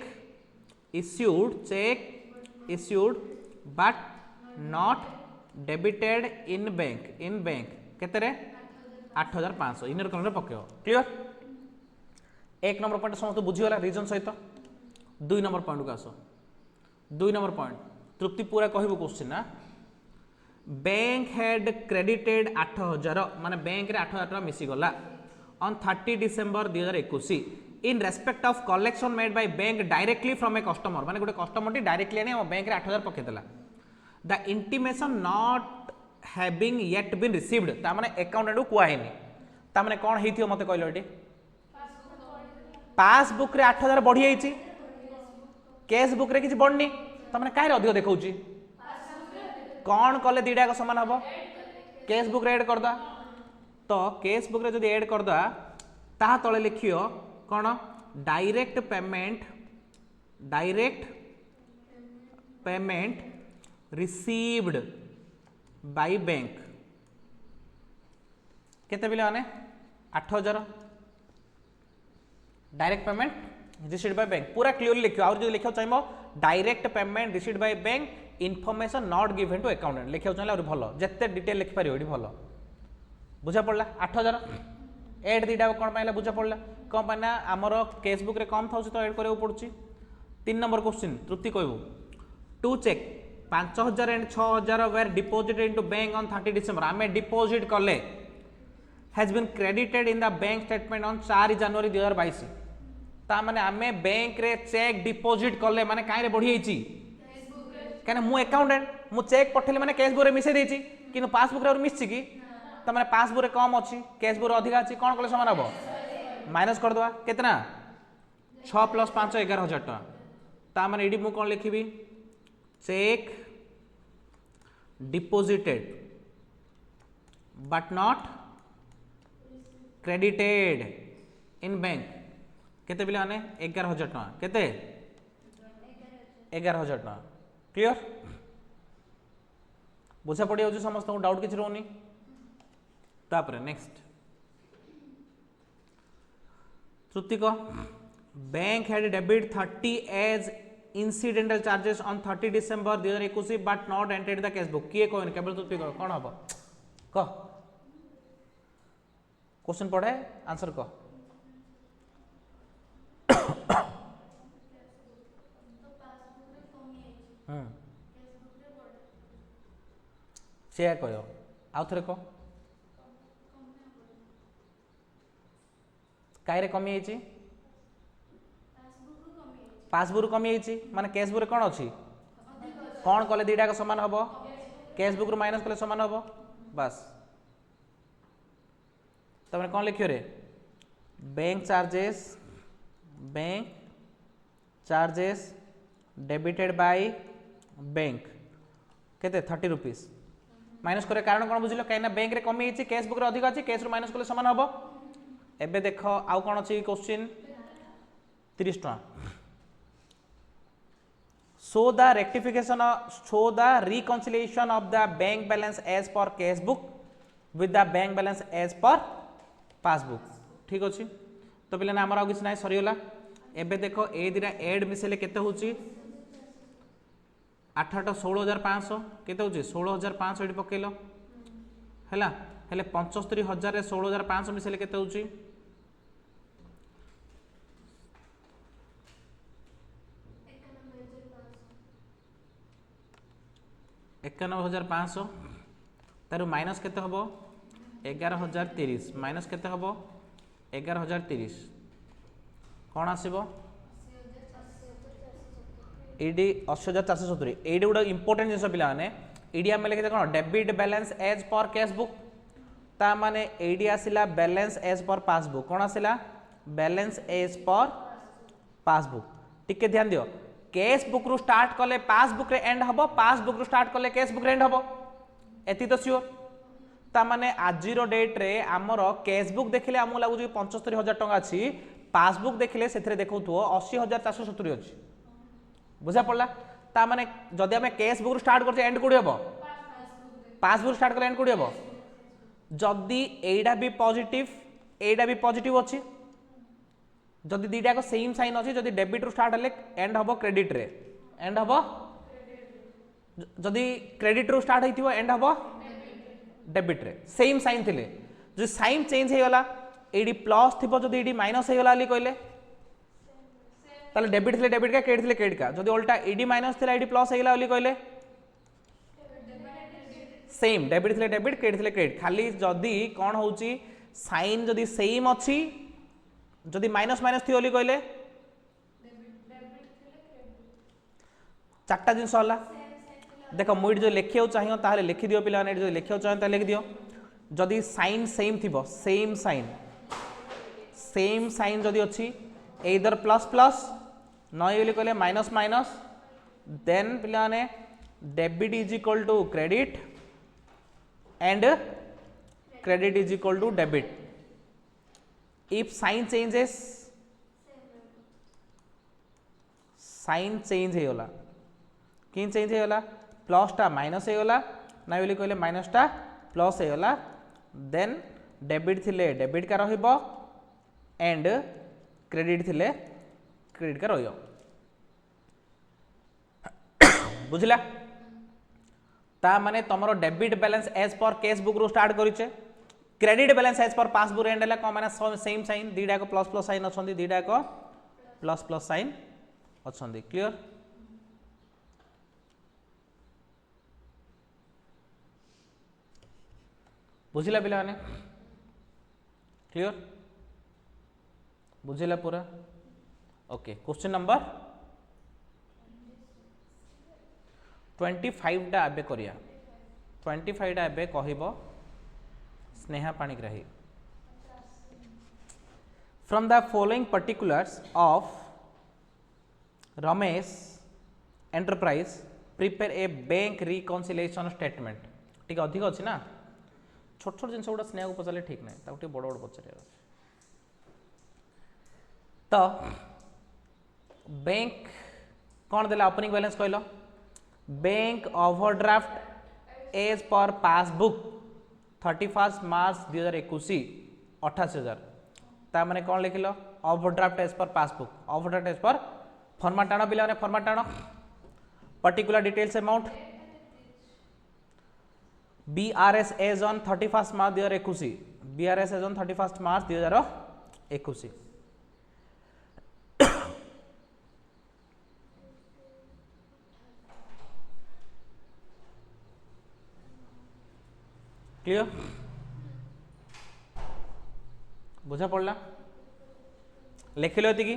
issued but not debited in bank केते 8,500 इनर कलम रे पकेओ क्लियर। एक नंबर पॉइंट समस्त बुझीगला रीजन सहित 2 नंबर पॉइंट को आस 2 नंबर पॉइंट तृप्ति पूरा कहबो क्वेश्चन ना बैंक हेड क्रेडिटेड 8,000 माने बैंक रे 8,000 टका मिसी गला on 30 December 2021 in respect of collection made by bank directly from a customer माने गोटे कस्टमर टी डायरेक्टली आने बैंक रे 8,000 पके देला the intimation not having yet been received ता माने अकाउंटेंट को कुआहेनी ता माने कोन हेथियो मते कहलो एटी पासबुक रे 8,000 बढ़ी जाईची केस बुक रे किछ बढ़नी ता माने काहे अधिक देखौची कौन कले दीटा को समान हम केस बुक रे ऐड कर दा तो केस बुक रे जदि ऐड कर दा ता तले लिखियो कौन direct payment received by bank केते बिले माने 8,000 direct payment received by bank पूरा क्लियरली लिखियो और जो लिखियो चाहिबो direct payment received by bank information not given to accountant लिखियो चाहिए और भलो जत्ते डिटेल लिखि पारियो एठी भलो बुझा पड़ला 8,000 एड दीटा कोन पाइला बुझा पड़ला कोन पाना हमर केस बुक रे कम थाउसी तो ऐड करियो पड़ुची। 3 नंबर क्वेश्चन तृप्ति कहबो two cheque 5,000 and 6,000 were deposited into bank on 30 December आमे डिपोजिट कले has been credited in the bank statement on 4 January 2022 ता माने आमे बैंक रे चेक डिपोजिट कले माने काई रे बढ़ी आइची कहना मु अकाउंटेंट मु चेक पठेले माने कैश बुक रे मिसे देछि किनु पासबुक रे मिसछि कि त माने पासबुक रे कम अछि कैश बुक रे अधिक अछि कोन कले समान हबो माइनस कर दवा केतना 6 + 5 11,000 टका ता माने एडी मु कोन लिखिबी cheque deposited but not credited in bank केते बिले माने 11,000 टका केते 11,000 टका क्लियर बुझा पड़ी जाऊँ समस्त को डाउट किसी रोनी तापर नेक्स्ट तृतीय को bank had debit 30 as incidental charges on 30 December 2021 but not entered the cash book किए कहन केवल तृतीय कौन हम कह क्वेश्चन पढ़े आंसर कह से कह आउ थे कह कहीं कमी जाइए पासबुक कमी जाइए माने कैश बुक कौन अच्छी कौन कले दीटा समान हम कैश बुक रु माइनस कले समान हम बस तब कौन लिखियो रे bank charges debited by bank केते 30 रुपीस माइनस करे कारण कौन बुझिलो कहीं बैंक रे कमी होती कैश बुक रे अधिक अच्छी कैश रु माइनस कले समान हम एबे देख आउ कौन अच्छी क्वेश्चन 30 टका show the reconciliation of the bank balance as per cash book with the bank balance as per passbook ठीक अच्छे तो पे आमर आ कि ना सरीगला एबे देख ए दिना एड मिसेले केते होची 8 8 16,500 केते होची 16,500 एटी पकेलो हैला हेले 75,000 रे 16,500 मिसेले केते होची 91,500 तार माइनस केते हबो 11,030 माइनस केते हबो 11,030 कौन आसीबो एडी 80,470 एडी गुड इंपोर्टेंट जिनस पिला माने एडी हम लिखते कौन debit balance as per cash book ता माने एडी आसिला बैलेंस एज पर पासबुक कौन आसिला बैलेंस एज पर पासबुक टिके ध्यान दियो कैश बुक रु स्टार्ट कले पासबुक रे एंड हबो पासबुक रु स्टार्ट कले कैश बुक रे एंड हबो एति तो श्योर ता माने आजिरो डेट रे हमर कैश बुक देखिले हमु लागु 75,000 टका अछि पासबुक देखिले सेथरे देखौथुओ 80,470 अछि बुझा पड़ला ता माने जदि हमें कैश बुक रु स्टार्ट करछे एंड कोडी हबो पासबुक स्टार्ट कले एंड कोडी हबो जदि एडा भी पॉजिटिव अछि जदि दीटा को सेम साइन अछि जदि डेबिट रु स्टार्ट हले एंड हबो क्रेडिट रे एंड हबो जदि क्रेडिट रु स्टार्ट होइथिबो एंड हबो डेबिट रे सेम साइन थिले जो साइन चेंज हे गला एडी प्लस थिबो जदि एडी माइनस हे गला ali कहले ताले डेबिट थिले डेबिट का क्रेडिट थिले क्रेडिट का जदि उल्टा एडी माइनस थिला एडी प्लस हे गला ali कहले सेम डेबिट थिले डेबिट क्रेडिट थिले क्रेडिट खाली जदि कोन होउची साइन जदि सेम अछि जदि माइनस माइनस थी ओली कहले चारटा जिनस होला देख मुझे जो लिखियो चाहिए ताहले लिखि दियो पिला ने जो लिखियो चाहिए ताहले लिखि दियो जदि साइन सेम थिबो सेम साइन जदि अछि एदर प्लस प्लस नय ओली कहले माइनस माइनस देन पिला ने debit is equal to credit and credit is equal to debit if sign changes sign change हे होला किन चेंज हे होला प्लस टा माइनस हे होला ना बोली कहले माइनस टा प्लस हे होला देन डेबिट थिले डेबिट का रहिबो एंड क्रेडिट थिले क्रेडिट का रहियो बुझला ता माने तमरो debit balance as per cash book रो स्टार्ट करिचे credit balance as per passbook end है कौन मैंने सेम साइन दीटा को प्लस प्लस साइन अच्छा दीटा को प्लस प्लस साइन अच्छा क्लियर बुझिला पिला माने क्लियर बुझिला पूरा ओके क्वेश्चन नंबर 25 टा एबे करिया 25 टा एबे कहिबो Sneha Panigrahi from the following particulars of Ramesh enterprise prepare a bank reconciliation statement ठीक अधिक अच्छी ना छोट छोट जिन गुड़ा स्नेहा को पचारे ठीक ना बड़ बड़ पचार तो बैंक कौन देला ओपनिंग बैलेंस कहल bank overdraft as per passbook 31 March 2021 88,000 ता माने कौन लिखिल overdraft as per passbook overdraft as per format टाण पिला ने फॉर्मेट टाण particular details amount BRS as on 31 March 2021 BRS as on 31 March 2021 clear बुझा पड़ला लिखिल कि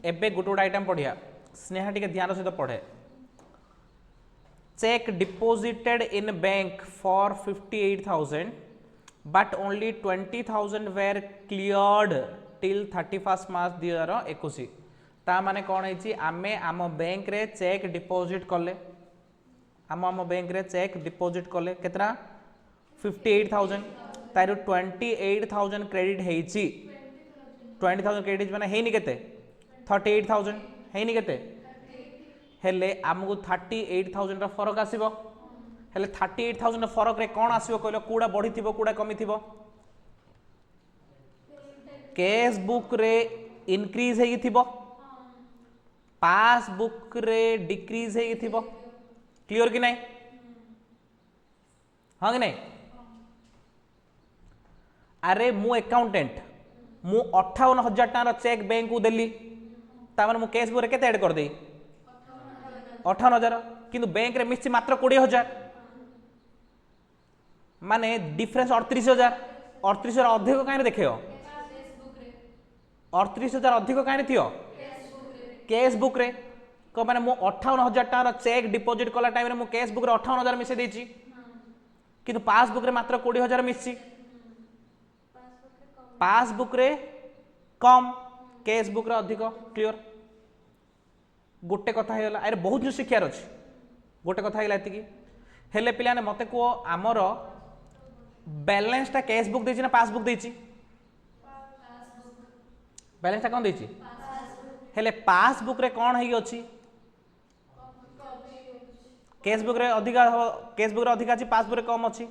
एबे गोटे गोटे आइटम पढ़िया स्नेहा टिके ध्यान सहित पढ़े check deposited in bank for 58,000 but only 20,000 were cleared till 31st March 2021 ता माने कौन है आमे आम बैंक रे चेक डिपोजिट कले आम बैंक रे चेक डिपोजिट कले केतना 58,000 तार 28,000 क्रेडिट हेची 20,000 क्रेडिट माने हेनी केते 38,000 हेनी केते हेले आमको 38,000 रा फरक आसीबो हेले 38,000 फरक रे कोन आसीबो कहलो कूड़ा बढ़ी थिबो कूड़ा कमी थिबो कैश बुक रे इंक्रीज हेगी थिबो पासबुक रे डिक्रीज हेगी थिबो क्लियर कि नहीं हाँ कि नहीं अरे मु अकाउंटेंट मु 58,000 टार चेक बैंक को देली तामन मु कैश बुक रे केते ऐड कर देई 58,000 किंतु बैंक रे मिसी मात्र 20,000 माने डिफरेंस 38,000 38,000 अधिक काहे देखियो 38,000 अधिक काहे थियो कैश बुक रे को माने मु 58,000 टार चेक डिपॉजिट कला टाइम रे मु कैश बुक रे 58,000 मिसे देछि किंतु पासबुक रे मात्र 20,000 मिसी पासबुक रे कम कैश बुक रे अधिक क्लियर गोटे कथा है अरे बहुत जो शिक्षार अच्छी गोटे कथा है हेले पिलाने मते को आमर बैलेंसटा कैश बुक देछि ना पासबुक देछि बैलेंसटा कौन देछि हेले पासबुक रे कौन है अच्छी कैश बुक रे अधिका अछि पासबुक रे कम अछि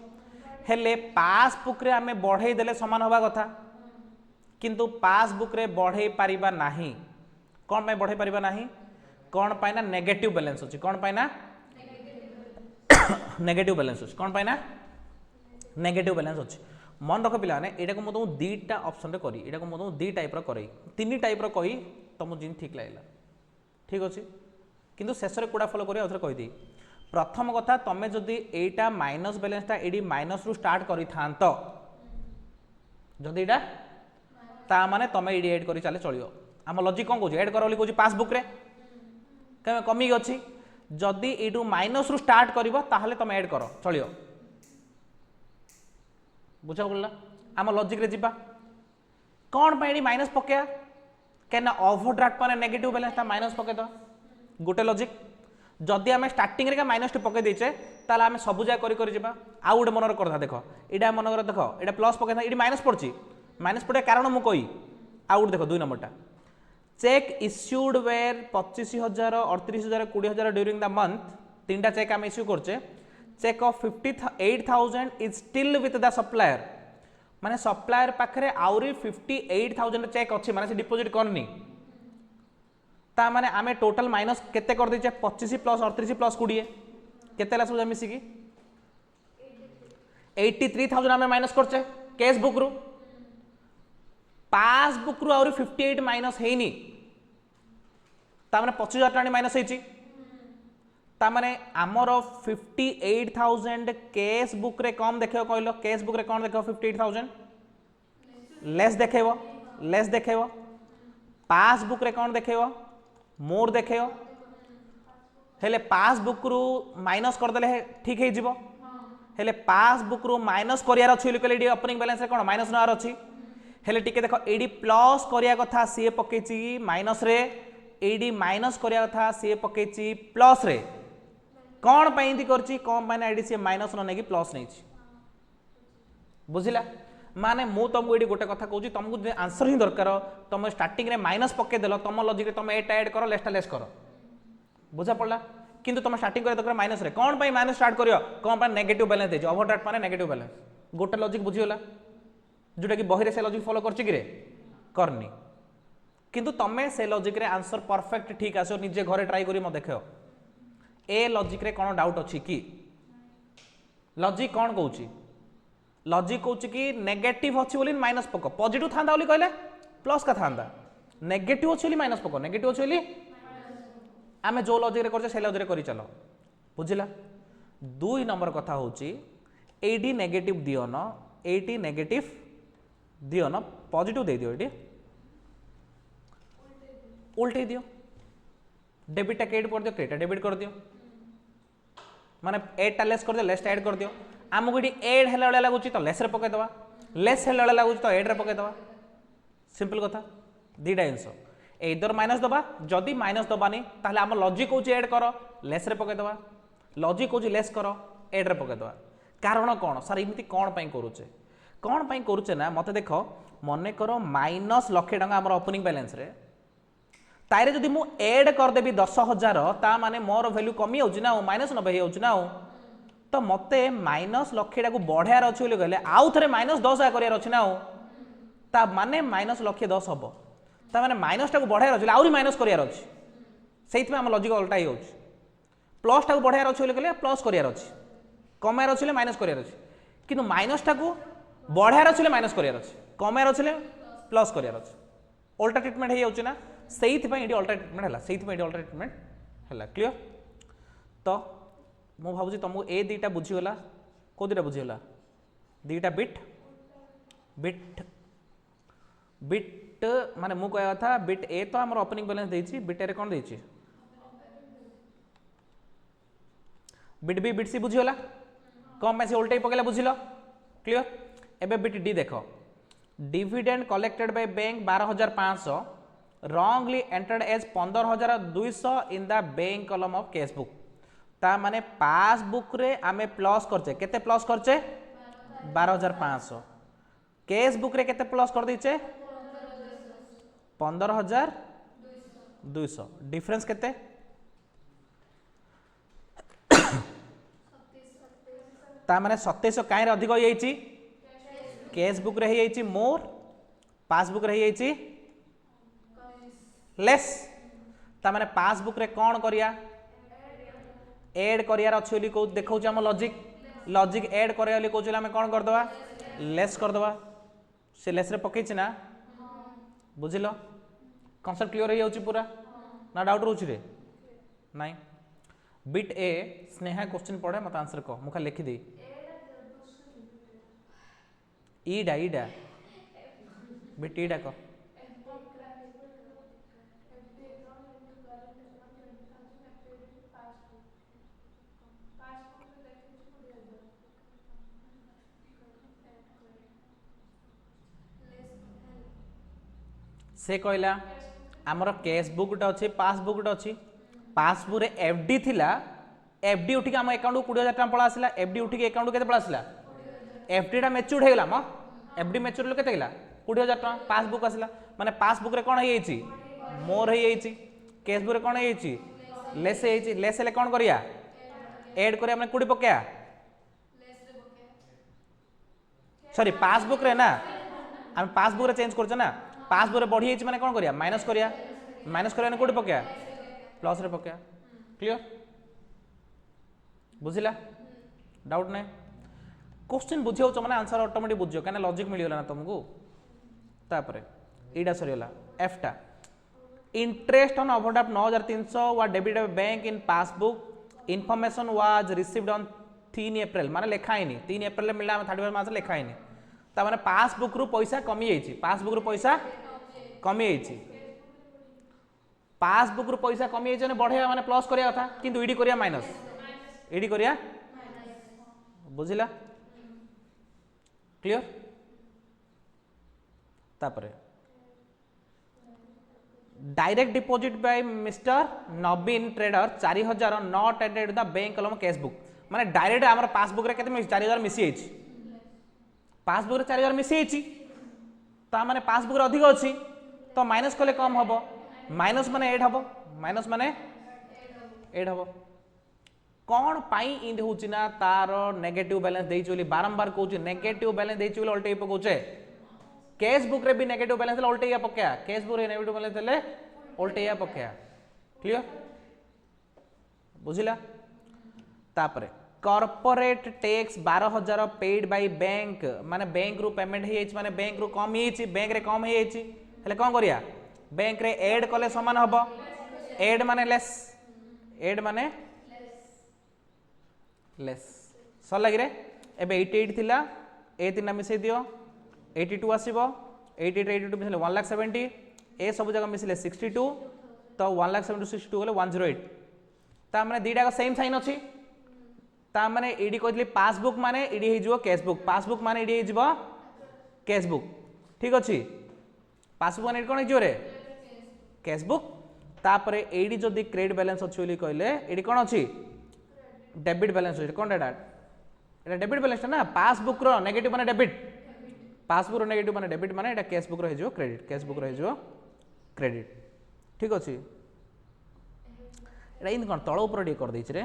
हेले पासबुक रे आमे बढ़ाई देले समान होबा कथा किंतु पासबुक रे बढ़ाई परिबा नाही कौन पे बढ़ाई परिबा नाही कौन पाइना नेगेटिव बैलेंस अच्छी कौन पाइना नेगेटिव बैलेंस अच्छी कौन पाइना नेगेटिव बैलेंस अच्छी मन रख पिला एटा को मुझे दीटा ऑप्शन रे करी एटा को मुझे दी टाइप रो करई तीन टाइप रो कही तुम जिन ठीक लागला ठीक अच्छे किंतु शेष रे कोडा फॉलो करी आउथरे कहि दी प्रथम कथा तमे जदि एटा माइनस बैलेंसटा एडी माइनस रु स्टार्ट करी थांत जदि एटा ता माने तमे एडी ऐड करी चले चलियो आम लॉजिक कोन कहू ऐड कर बोली कहू पासबुक रे कमी अच्छी जदि यू माइनस रु स्टार्ट कर तुम ऐड कर चलियो बुझा पड़ा आम लॉजिक रे जीवा कौन पे माइनस पकया क्या ओवरड्राफ्ट पर नेगेटिव बैलेंस माइनस पकई दो गोटे लॉजिक जदि आम स्टार्टिंग रे माइनस टी पकई देचे ताले आम सब जगह करी करी जीवा आउ गोटे मन कर देख एटा मन कर देख एटा प्लस पकई था ये माइनस पड़ी माइनस पड़े कारण मु कही आउ गोटे देख 2 नंबरटा cheque issued were 25,000 38,000 20,000 during the month तीन चेक आम इश्यू करचे cheque of 58,000 is still with the supplier माने सप्लायर पाखरे आउरी 58,000 चेक अच्छी माने से डिपोजिट करनी ता माने आमे टोटल माइनस केते कर देचे 25 प्लस 38 प्लस 20 केते ला सब मिसी की 83,000 आमे माइनस करचे कैश बुक रु पासबुक रु आउरी 58 माइनस हेनी तामने 25,000 टाणी माइनस हेची तामने आमर 58,000 कैश बुक रे कम देखियो कहलो कैश बुक रे कौन देखो 58,000 लेस देखेबो पासबुक रे कौन देखेबो मोर देखेबो हेले पासबुक रु माइनस कर देले ठीक हे जिवो हेले पासबुक रु माइनस करियार अछि लिखले डी ओपनिंग बैलेंस रे कोन माइनस नआर अछि हेले टिके देखो एडी प्लस करिया कथा सी पकेची माइनस रे एडी माइनस करिया कथा सी पकेची प्लस रे कौन पाइंती करची कौन पाइना एडी सी माइनस न नेकी प्लस नेची बुझिला माने मु तुमको एडी गोटे कथा कहूची तुमको आंसर ही दरकार तुम स्टार्टिंग रे माइनस पके देलो तुम लॉजिक रे तुम एटा ऐड करो लेसटा लेस करो बुझा पड़ला किंतु तुम स्टार्टिंग करे दरकार माइनस रे कौन पाइ माइनस स्टार्ट करियो कौन पाइ नेगेटिव बैलेंस देजो ओवरड्राफ्ट माने नेगेटिव बैलेंस गोटे लॉजिक बुझियोला जोटा कि बही से लॉजिक फॉलो करछि कि रे करनी किंतु तमे से लॉजिक रे आंसर परफेक्ट ठीक आसो निजे घरे ट्राई करी म देखो ए लॉजिक रे कोन डाउट अछि कि लॉजिक कोन कहूची लॉजिक कहूची कि नेगेटिव अछि बोली माइनस पको पॉजिटिव थांदा बोली कहले प्लस का थांदा नेगेटिव अछि बोली माइनस पको नेगेटिव अछि बोली आमे जो लॉजिक रे करछे से लॉजिक रे करी चलो बुझिला 2 नंबर कथा होची एडी नेगेटिव दियो न एटी नेगेटिव दियो न पॉजिटिव दे दियो एटी उल्टे दियो डेबिट टा क्रेडिट कर दियो क्रेडिट डेबिट कर दियो माने 8 टा लेस कर दियो लेस टा ऐड कर दियो आमको ये 8 हेला वाला लागुची तो लेस रे पके दवा लेस हेला वाला लागुची तो 8 रे पके दवा सिंपल कथा दीटा जिनस इधर माइनस दबा जदि माइनस दबानी ताहले आम लॉजिक होची ऐड करो लेस रे पके दवा लॉजिक होची लेस करो 8 रे पके दवा कारण कोन सर इमिति कोन पई करूचे ना मते देखो मने करो माइनस लक्षे टंका हमर ओपनिंग बैलेंस रे ताइरे जदि मु ऐड कर देबी 10,000 ता माने मोर वैल्यू कमी होउची ना माइनस 90 होउची ना तो मते माइनस लक्षे को बढ़ार अच्छे बोली कहले आउ थे माइनस 10 करार अच्छे ना ता माने माइनस लक्षे 10 हम ता माने माइनस टाक बढ़ार अच्छे आउरी माइनस करार अच्छे से आम लॉजिक उल्टा ही होउची प्लस टाक बढ़ार अच्छे बोली कहले प्लस करार अच्छे कमार अच्छे माइनस करार अच्छे किंतु माइनस टाक बढ़ार अच्छे माइनस करार अच्छे कमार अच्छे प्लस करार अच्छे उल्टा ट्रिटमेंट हो जाउची ना से अल्टा ट्रिटमेंट है से अल्टा ट्रिटमेंट है क्लियर तो मु भावुँ तुमको ए दीटा बुझीगला कौ दीटा बुझीगला दीटा बिट बिट बिट माने मु कह था बिट ए तो आम ओपनिंग बैलेंस देछि बिट ए रे कौन देछि बिट बी बिट सी बुझीगला कम में से उल्टे पकेला बुझिल क्लियर एबे बिट डी देखो dividend collected by bank 12,500 wrongly entered as 15,200 in the bank column of cash book ता माने पासबुक रे आमे प्लस करचे केते प्लस करचे 12,500 कैश बुक रे केते प्लस कर दीचे 15,200 डिफरेंस केते ता माने 2700 काई रे अधिक हो जाईची कैश बुक रे हो जाईची मोर पासबुक रे हो जाईची लेस ता माने पासबुक रे कौन करिया ऐड करियार अच्छी बोली को देखौ हम लॉजिक लॉजिक ऐड करिया बोली कहू आम कौन कर दवा लेस कर दवा से लेस रे पकेछि ना बुझिलो कॉन्सेप्ट क्लियर हो जाउची पूरा ना डाउट रोची रे नहीं बिट ए स्नेहा क्वेश्चन पढ़े मत आंसर को मुखा लिखि दे ईडा ईडा बिट ईडा को से कहला आमर कैश बुकटा अच्छे पासबुकटा अच्छी पासबुक रे एफडी थिला एफडी उठिक आम अकाउंट को 20,000 टका पड़ा आसला एफडी उठिक अकाउंट को केते पड़ा आसला एफडीटा मैच्योर हेगला म एफडी मैच्योर ले केते गेला 20,000 टका पासबुक आसला माने पासबुक रे कोन हे जाईची मोर हे जाईची कैश बुक रे कोन हे जाईची लेस हे जाईची लेस ले कोन करिया ऐड करिया माने कुडी पकया सॉरी पासबुक रे ना हम पासबुक रे चेंज करछ ना पासबुक रे बढ़ी जाईची माने कोन करिया माइनस करिया कोडी पकया प्लस रे पकया क्लियर बुझिला डाउट नै क्वेश्चन बुझियो माने आंसर ऑटोमेटिक बुझियो काने लॉजिक मिलियोला ना तुमको तापरे एडा सरियोला एफ टा इंटरेस्ट ऑन ओवरड्राफ्ट 9,300 वा debit bank in passbook information was received on 3 अप्रैल माने लेखा हैनी 3 अप्रैल ले मिला 31 मार्च लेखा हैनी ता माने पासबुक रु पैसा कमी जाईची पासबुक रु पैसा कमी जाईची पासबुक रु पैसा कमी जाईची ने बढ़िया माने प्लस करिया था किंतु ईडी करिया माइनस ईडी करिया बुझिला क्लियर तापरे direct deposit by mister Naveen trader 4,000 not added the bank कलम कैश बुक माने डायरेक्ट हमर पासबुक रे केते 4,000 मिसी जाईची पासबुक रे 4,000 मिसी जाईची ता माने पासबुक रे अधिक अछि तो माइनस कले कम हबो माइनस माने 8 हबो माइनस माने 8 हबो कौन पाई इंद होची ना तार नेगेटिव बैलेंस देई चली बारंबार कहूची नेगेटिव बैलेंस देई चली उल्टे पकोचे कैश बुक रे भी नेगेटिव बैलेंस ले उल्टे पकया कैश बुक रे नेगेटिव बैलेंस ले उल्टे पकया क्लियर बुझिला तापरे corporate tax 12,000 paid by bank माने बैंक रु पेमेंट हे माने बैंक रु कम हे बैंक रे कम हे हेले कोन करिया बैंक रे ऐड कले समान हबो ऐड माने लेस सर लगी रे एबे 88 थिला ए तीन मिसे दियो 82 आसीबो 88 82 मिसले 1,70,000 ए सब जगह मिसले 62 तो 1,70,000 62 गले 108 ता माने दीटा का सेम साइन अछि ता माने एडी कहली पासबुक माने एडी हे जो कैशबुक पासबुक माने एडी हे जो कैशबुक ठीक अछि पासबुक माने कोन हे जो रे कैशबुक तापरे एडी जदी क्रेडिट बैलेंस अछि बोली कहले एडी कोन अछि डेबिट बैलेंस अछि कोन एटा एटा डेबिट बैलेंस ना पासबुक रो नेगेटिव माने डेबिट पासबुक रो नेगेटिव माने डेबिट माने एटा कैशबुक रो हे जो क्रेडिट कैशबुक रो हे जो क्रेडिट ठीक अछि एटा इन कोन तळ ऊपर डी कर दैछ रे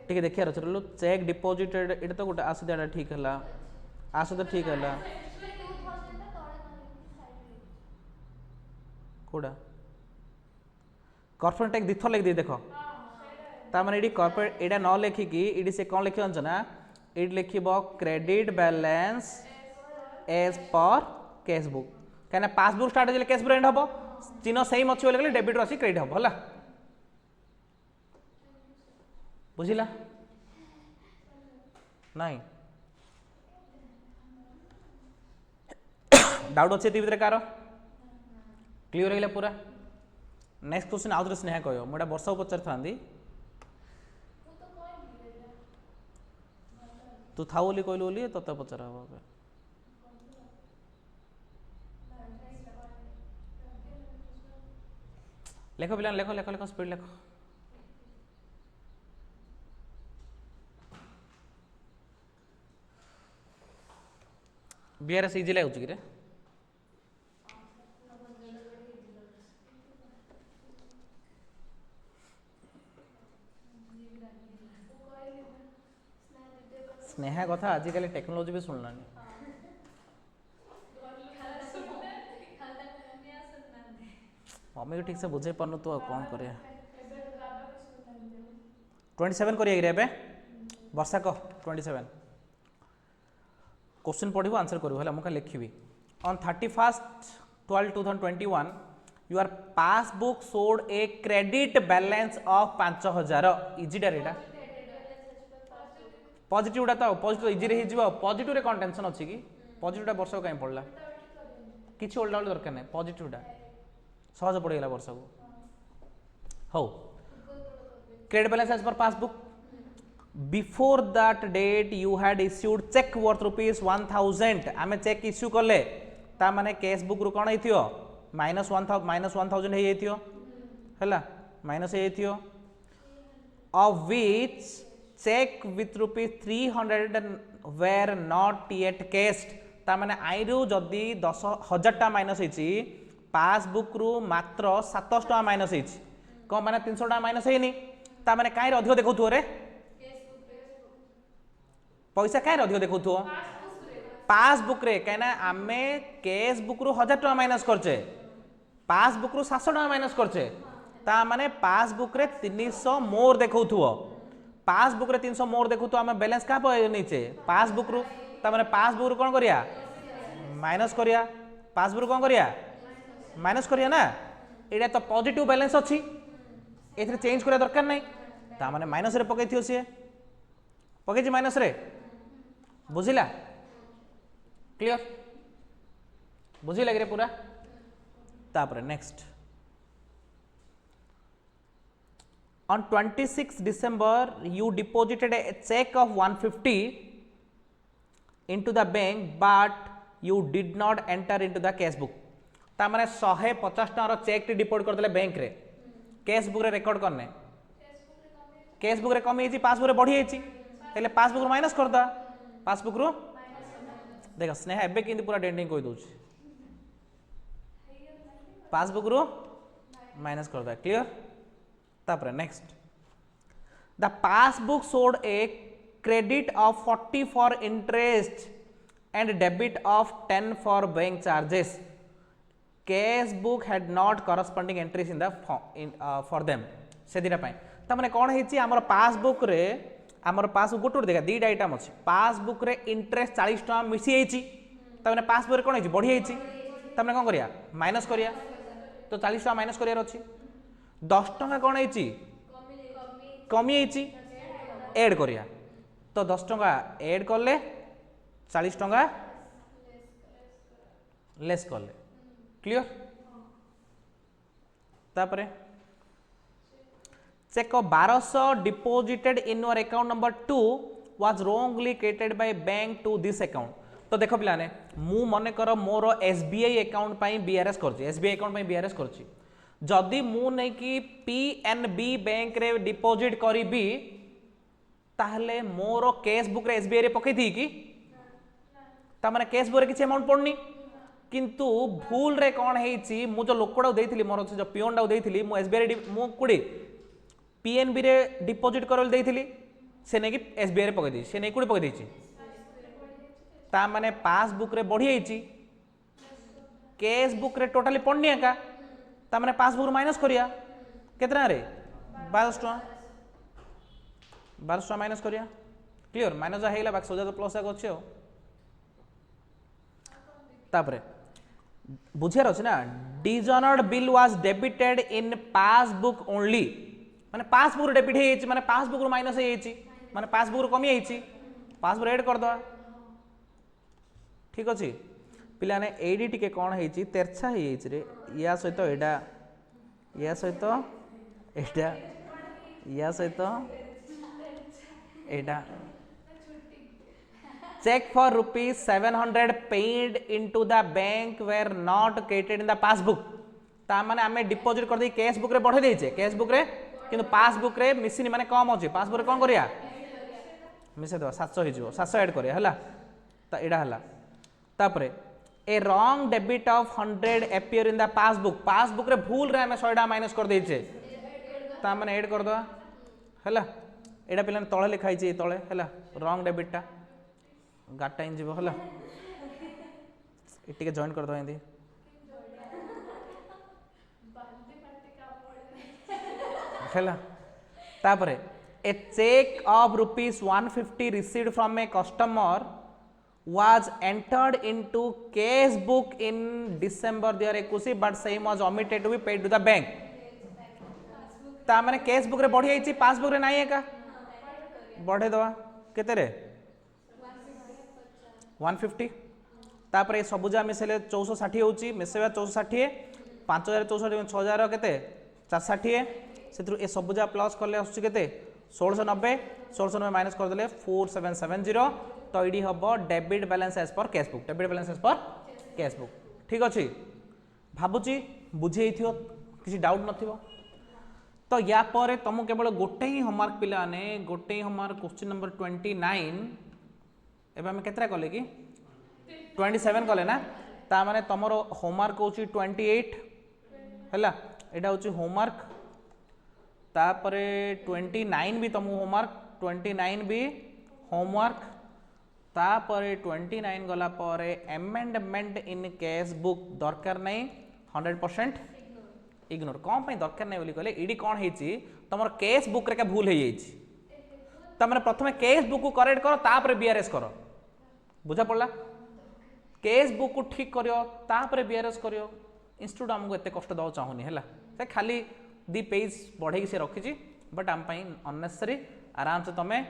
ठीक है देखिए रचलो चेक डिपॉजिटेड एटा तो गोटे आसुदा ठीक हला आसुदा ठीक हला कोडा कॉर्पोरेट टैक्स दिथर लिख दे देखो ता माने एडी कॉर्पोरेट एडा न लिखि कि एडी से कोन लिखि अनछ ना एडी लिखिबो credit balance as per cashbook कहना पासबुक स्टार्ट होले कैशबुक एंड हबो चिन्ह सेम अछि बोले डेबिट राशि क्रेडिट हबो हला बुझिला नहीं डाउट अच्छे भीतर कार क्लियर हो पूरा नेक्स्ट क्वेश्चन आउ थे स्नेहा कह मुझे वर्षा को पचार था तू था बोली कहलु बोली तते पचार हम लेख पिला लेख लेख लेख स्पीड लेख बीआरएस इजी लागुच कि स्नेहा कथा आजिकल टेक्नोलोजी भी सुनना मम्मी को ठीक से बुझे पारनु तो कौन करे 27 करिए वर्षा कह 27 क्वेश्चन पढ़ू आंसर करू है मुझे लिखी on 31/12/2021 your passbook showed a credit balance of 5000 easy data positive तो पॉजिटिव इजी रे हिजबो पॉजिटिव रे कोन टेंशन अछि कि पॉजिटिव वर्ष को कहीं पड़ला किछि ओल्डा ओल्ड दरकार नहीं पॉजिटिव सहज पड़ गला वर्ष को हो credit balance as per passbook before that date you had issued cheque worth ₹1000 आमे चेक इश्यू कले ता माने कैश बुक रु कोन हेतियो -1000 हे हेतियो हला माइनस हे हेतियो of which cheque with ₹300 were not yet cashed ता माने आई रु जदी 10000 टा माइनस हेची पासबुक रु मात्र 700 टा माइनस हेची को माने 300 टा माइनस हेनी ता माने काई रे अधिक देखौथो रे पैसा काई रे अधिक देखौथो पासबुक रे कहना आमे कैश बुक रु 1000 टा माइनस करचे पासबुक रु 700 टा माइनस करचे ता माने पासबुक रे 300 मोर देखौथो पासबुक रे 300 मोर देखु तो आमे बैलेंस का नीचे पासबुक रु ता माने पासबुक रु कोन करिया माइनस करिया पासबुक रु कोन करिया माइनस करिया ना एटा तो पॉजिटिव बैलेंस अछि एथरे चेंज करिया दरकार नै ता माने माइनस रे पकै थियो से पकै जे माइनस रे बुझिला क्लियर बुझिला रे पूरा तापर next On 26 December, you deposited a check of 150 into the bank, but you did not enter into the cash book. ता माने 150 टका चेक टी डिपोजिट कर देले बैंक रे कैश बुक रे रिकॉर्ड करने कैश बुक रे कमी हेची पासबुक रे बढ़ी हेची हेले पासबुक रो माइनस कर दा पासबुक रो देखा स्नेहा एबे किंदी पूरा डेंडिंग कोइ दोछ पासबुक रो माइनस कर दा क्लियर तापर next the passbook showed a credit of 40 for interest and debit of 10 for bank charges cash book had not corresponding entries in the for them से दिना पय त माने कोन हेची हमर पासबुक रे हमर पासबुक गोटो देखा दीटा आइटम अछि पासबुक रे इंटरेस्ट 40 टका मिसी हेची त माने पासबुक रे कोन हेची बढ़ी हेची त माने कोन करिया माइनस करिया तो 40 टका माइनस करिया अछि 10 टका कौन है कमी है एड करिया तो 10 टका एड कले 40 टका लेस कले क्लियर तापरे check of 1200 deposited in your account number 2 was wrongly created by bank to this account. तो देखो पिलाने मु मने कर मोर एसबीआई अकाउंट पाई बीआरएस करछि, एसबीआई अकाउंट पाई बीआरएस करछि, जदि मु नै कि पीएनबी बैंक रे डिपॉजिट करिबी ताहले मोर कैश बुक रे एसबीआई रे पकै थी कि ता माने कैश बुक रे किछ अमाउंट पड़नी, किंतु भूल रे कोन हेछि मु जो लोकडा देइथिली मोर जो पियोन डा देइथिली मु एसबीआई रे मु कुडी पीएनबी रे डिपॉजिट करल देइथिली से नै कि एसबीआई रे पकै दी से नै कुडी पकै देछि ता माने पासबुक रे बढ़ी आइछि कैश बुक रे टोटली पड़नी एका ता माने पासबुक माइनस करिया केतना रे 1200 माइनस करिया क्लियर माइनस जा हेला बाकी सोजा तो प्लस आक अछि तापरे बुझियार अछि ना dishonoured bill was debited in passbook only माने पासबुक डेबिट हे माने पासबुक माइनस हे माने पासबुक कमी हे पासबुक ऐड कर दवा ठीक अछि पिला ने एडी टिके कोन हेछि तेरछा हेछि रे या सहित एडा या सहित एडा या सहित एडा check for rupees 700 paid into the bank were not created in the passbook ता माने हमें डिपॉजिट कर दी कैश बुक रे बढ़े देछे कैश बुक रे किंतु पासबुक रे मिसिनी माने कम अछि पासबुक रे कोन करिया मिसे दो 700 हिजो 700 ऐड करिया हला ता एडा हला तापरे a wrong debit of 100 appear in the passbook रे भूल रे हमें 100 माइनस कर देछे ता माने ऐड कर दो हला एडा पिलान तळे लिखाई छै तळे हला रॉन्ग डेबिट टा गाटा इन जीव हला इटिके जॉइन कर दो एंदी हला तापरे a cheque of rupees 150 received from a customer was entered into cash book in December 2021 but same was omitted to be paid to the bank ता माने कैश बुक रे बढ़ी आइछि पासबुक रे नाही एका बढ़े दवा केते रे 150 तापर सबुजा मिसेले 460 होची मिसेबा 460 5464 6000 केते 460 सेत्रु ए सबुजा प्लस करले आसुची केते 1690 माइनस कर देले 4770 तो इडी हबो debit balance as per cash book debit balance as per cash book ठीक अछि भाबुची बुझे थियो किसी डाउट नथिबो तो या परे तुम केवल गोटे ही होमवर्क पिला ने गोटे ही होमवर्क क्वेश्चन नंबर 29 एबे हम केतरा कले कि 27 कले ना ता माने तमरो होमवर्क होची 28 हला एडा होची होमवर्क ता परे 29 भी तुम होमवर्क 29 भी होमवर्क ता परे 29 गला परे अमेंडमेंट इन कैश बुक दरकार नहीं 100% इग्नोर कौन पे दरकार नहीं बोली कहले इडी कौन हेची तमर कैश बुक रे का भूल हे जाईची तमने प्रथमे कैश बुक को करेक्ट करो तापर बीआरएस करो बुझा पड़ला कैश बुक को ठीक करियो तापर बीआरएस करियो इंस्टीट्यूट हमको एते कष्ट दो चाहुनी हैला से खाली दी पेज बढ़े से रखी बट आम अननेसेसरी आराम से तुम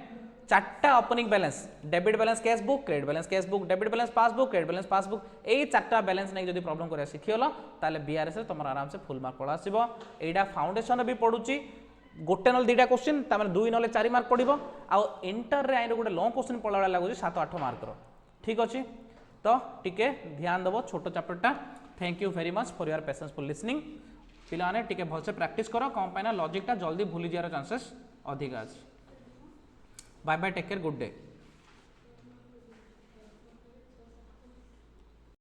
चार्टा opening balance debit balance cash book credit balance cash book debit balance passbook credit balance passbook यही चार्टा बैलेंस नहीं जब प्रॉब्लम कर शिखीगल ताले बीआरएस तुम आराम से फुल मार्क पड़ा आसो यहाँ फाउंडेशन भी पड़ुची गोटे ना दुईटा क्वेश्चन तमें 2 ना 4 मार्क पड़ो आउ इंटर रे गोटे लॉन्ग क्वेश्चन पड़ा लगुच 7-8 मार्कर ठीक अच्छे तो टिके ध्यान दब छोट चैप्टरटा thank you very much for your patience for listening पिलाने टिके भलसे प्रैक्टिस करो कौन पाइना लॉजिकटा जल्दी भूली जार चांसेस अधिक अच्छे bye bye take care good day.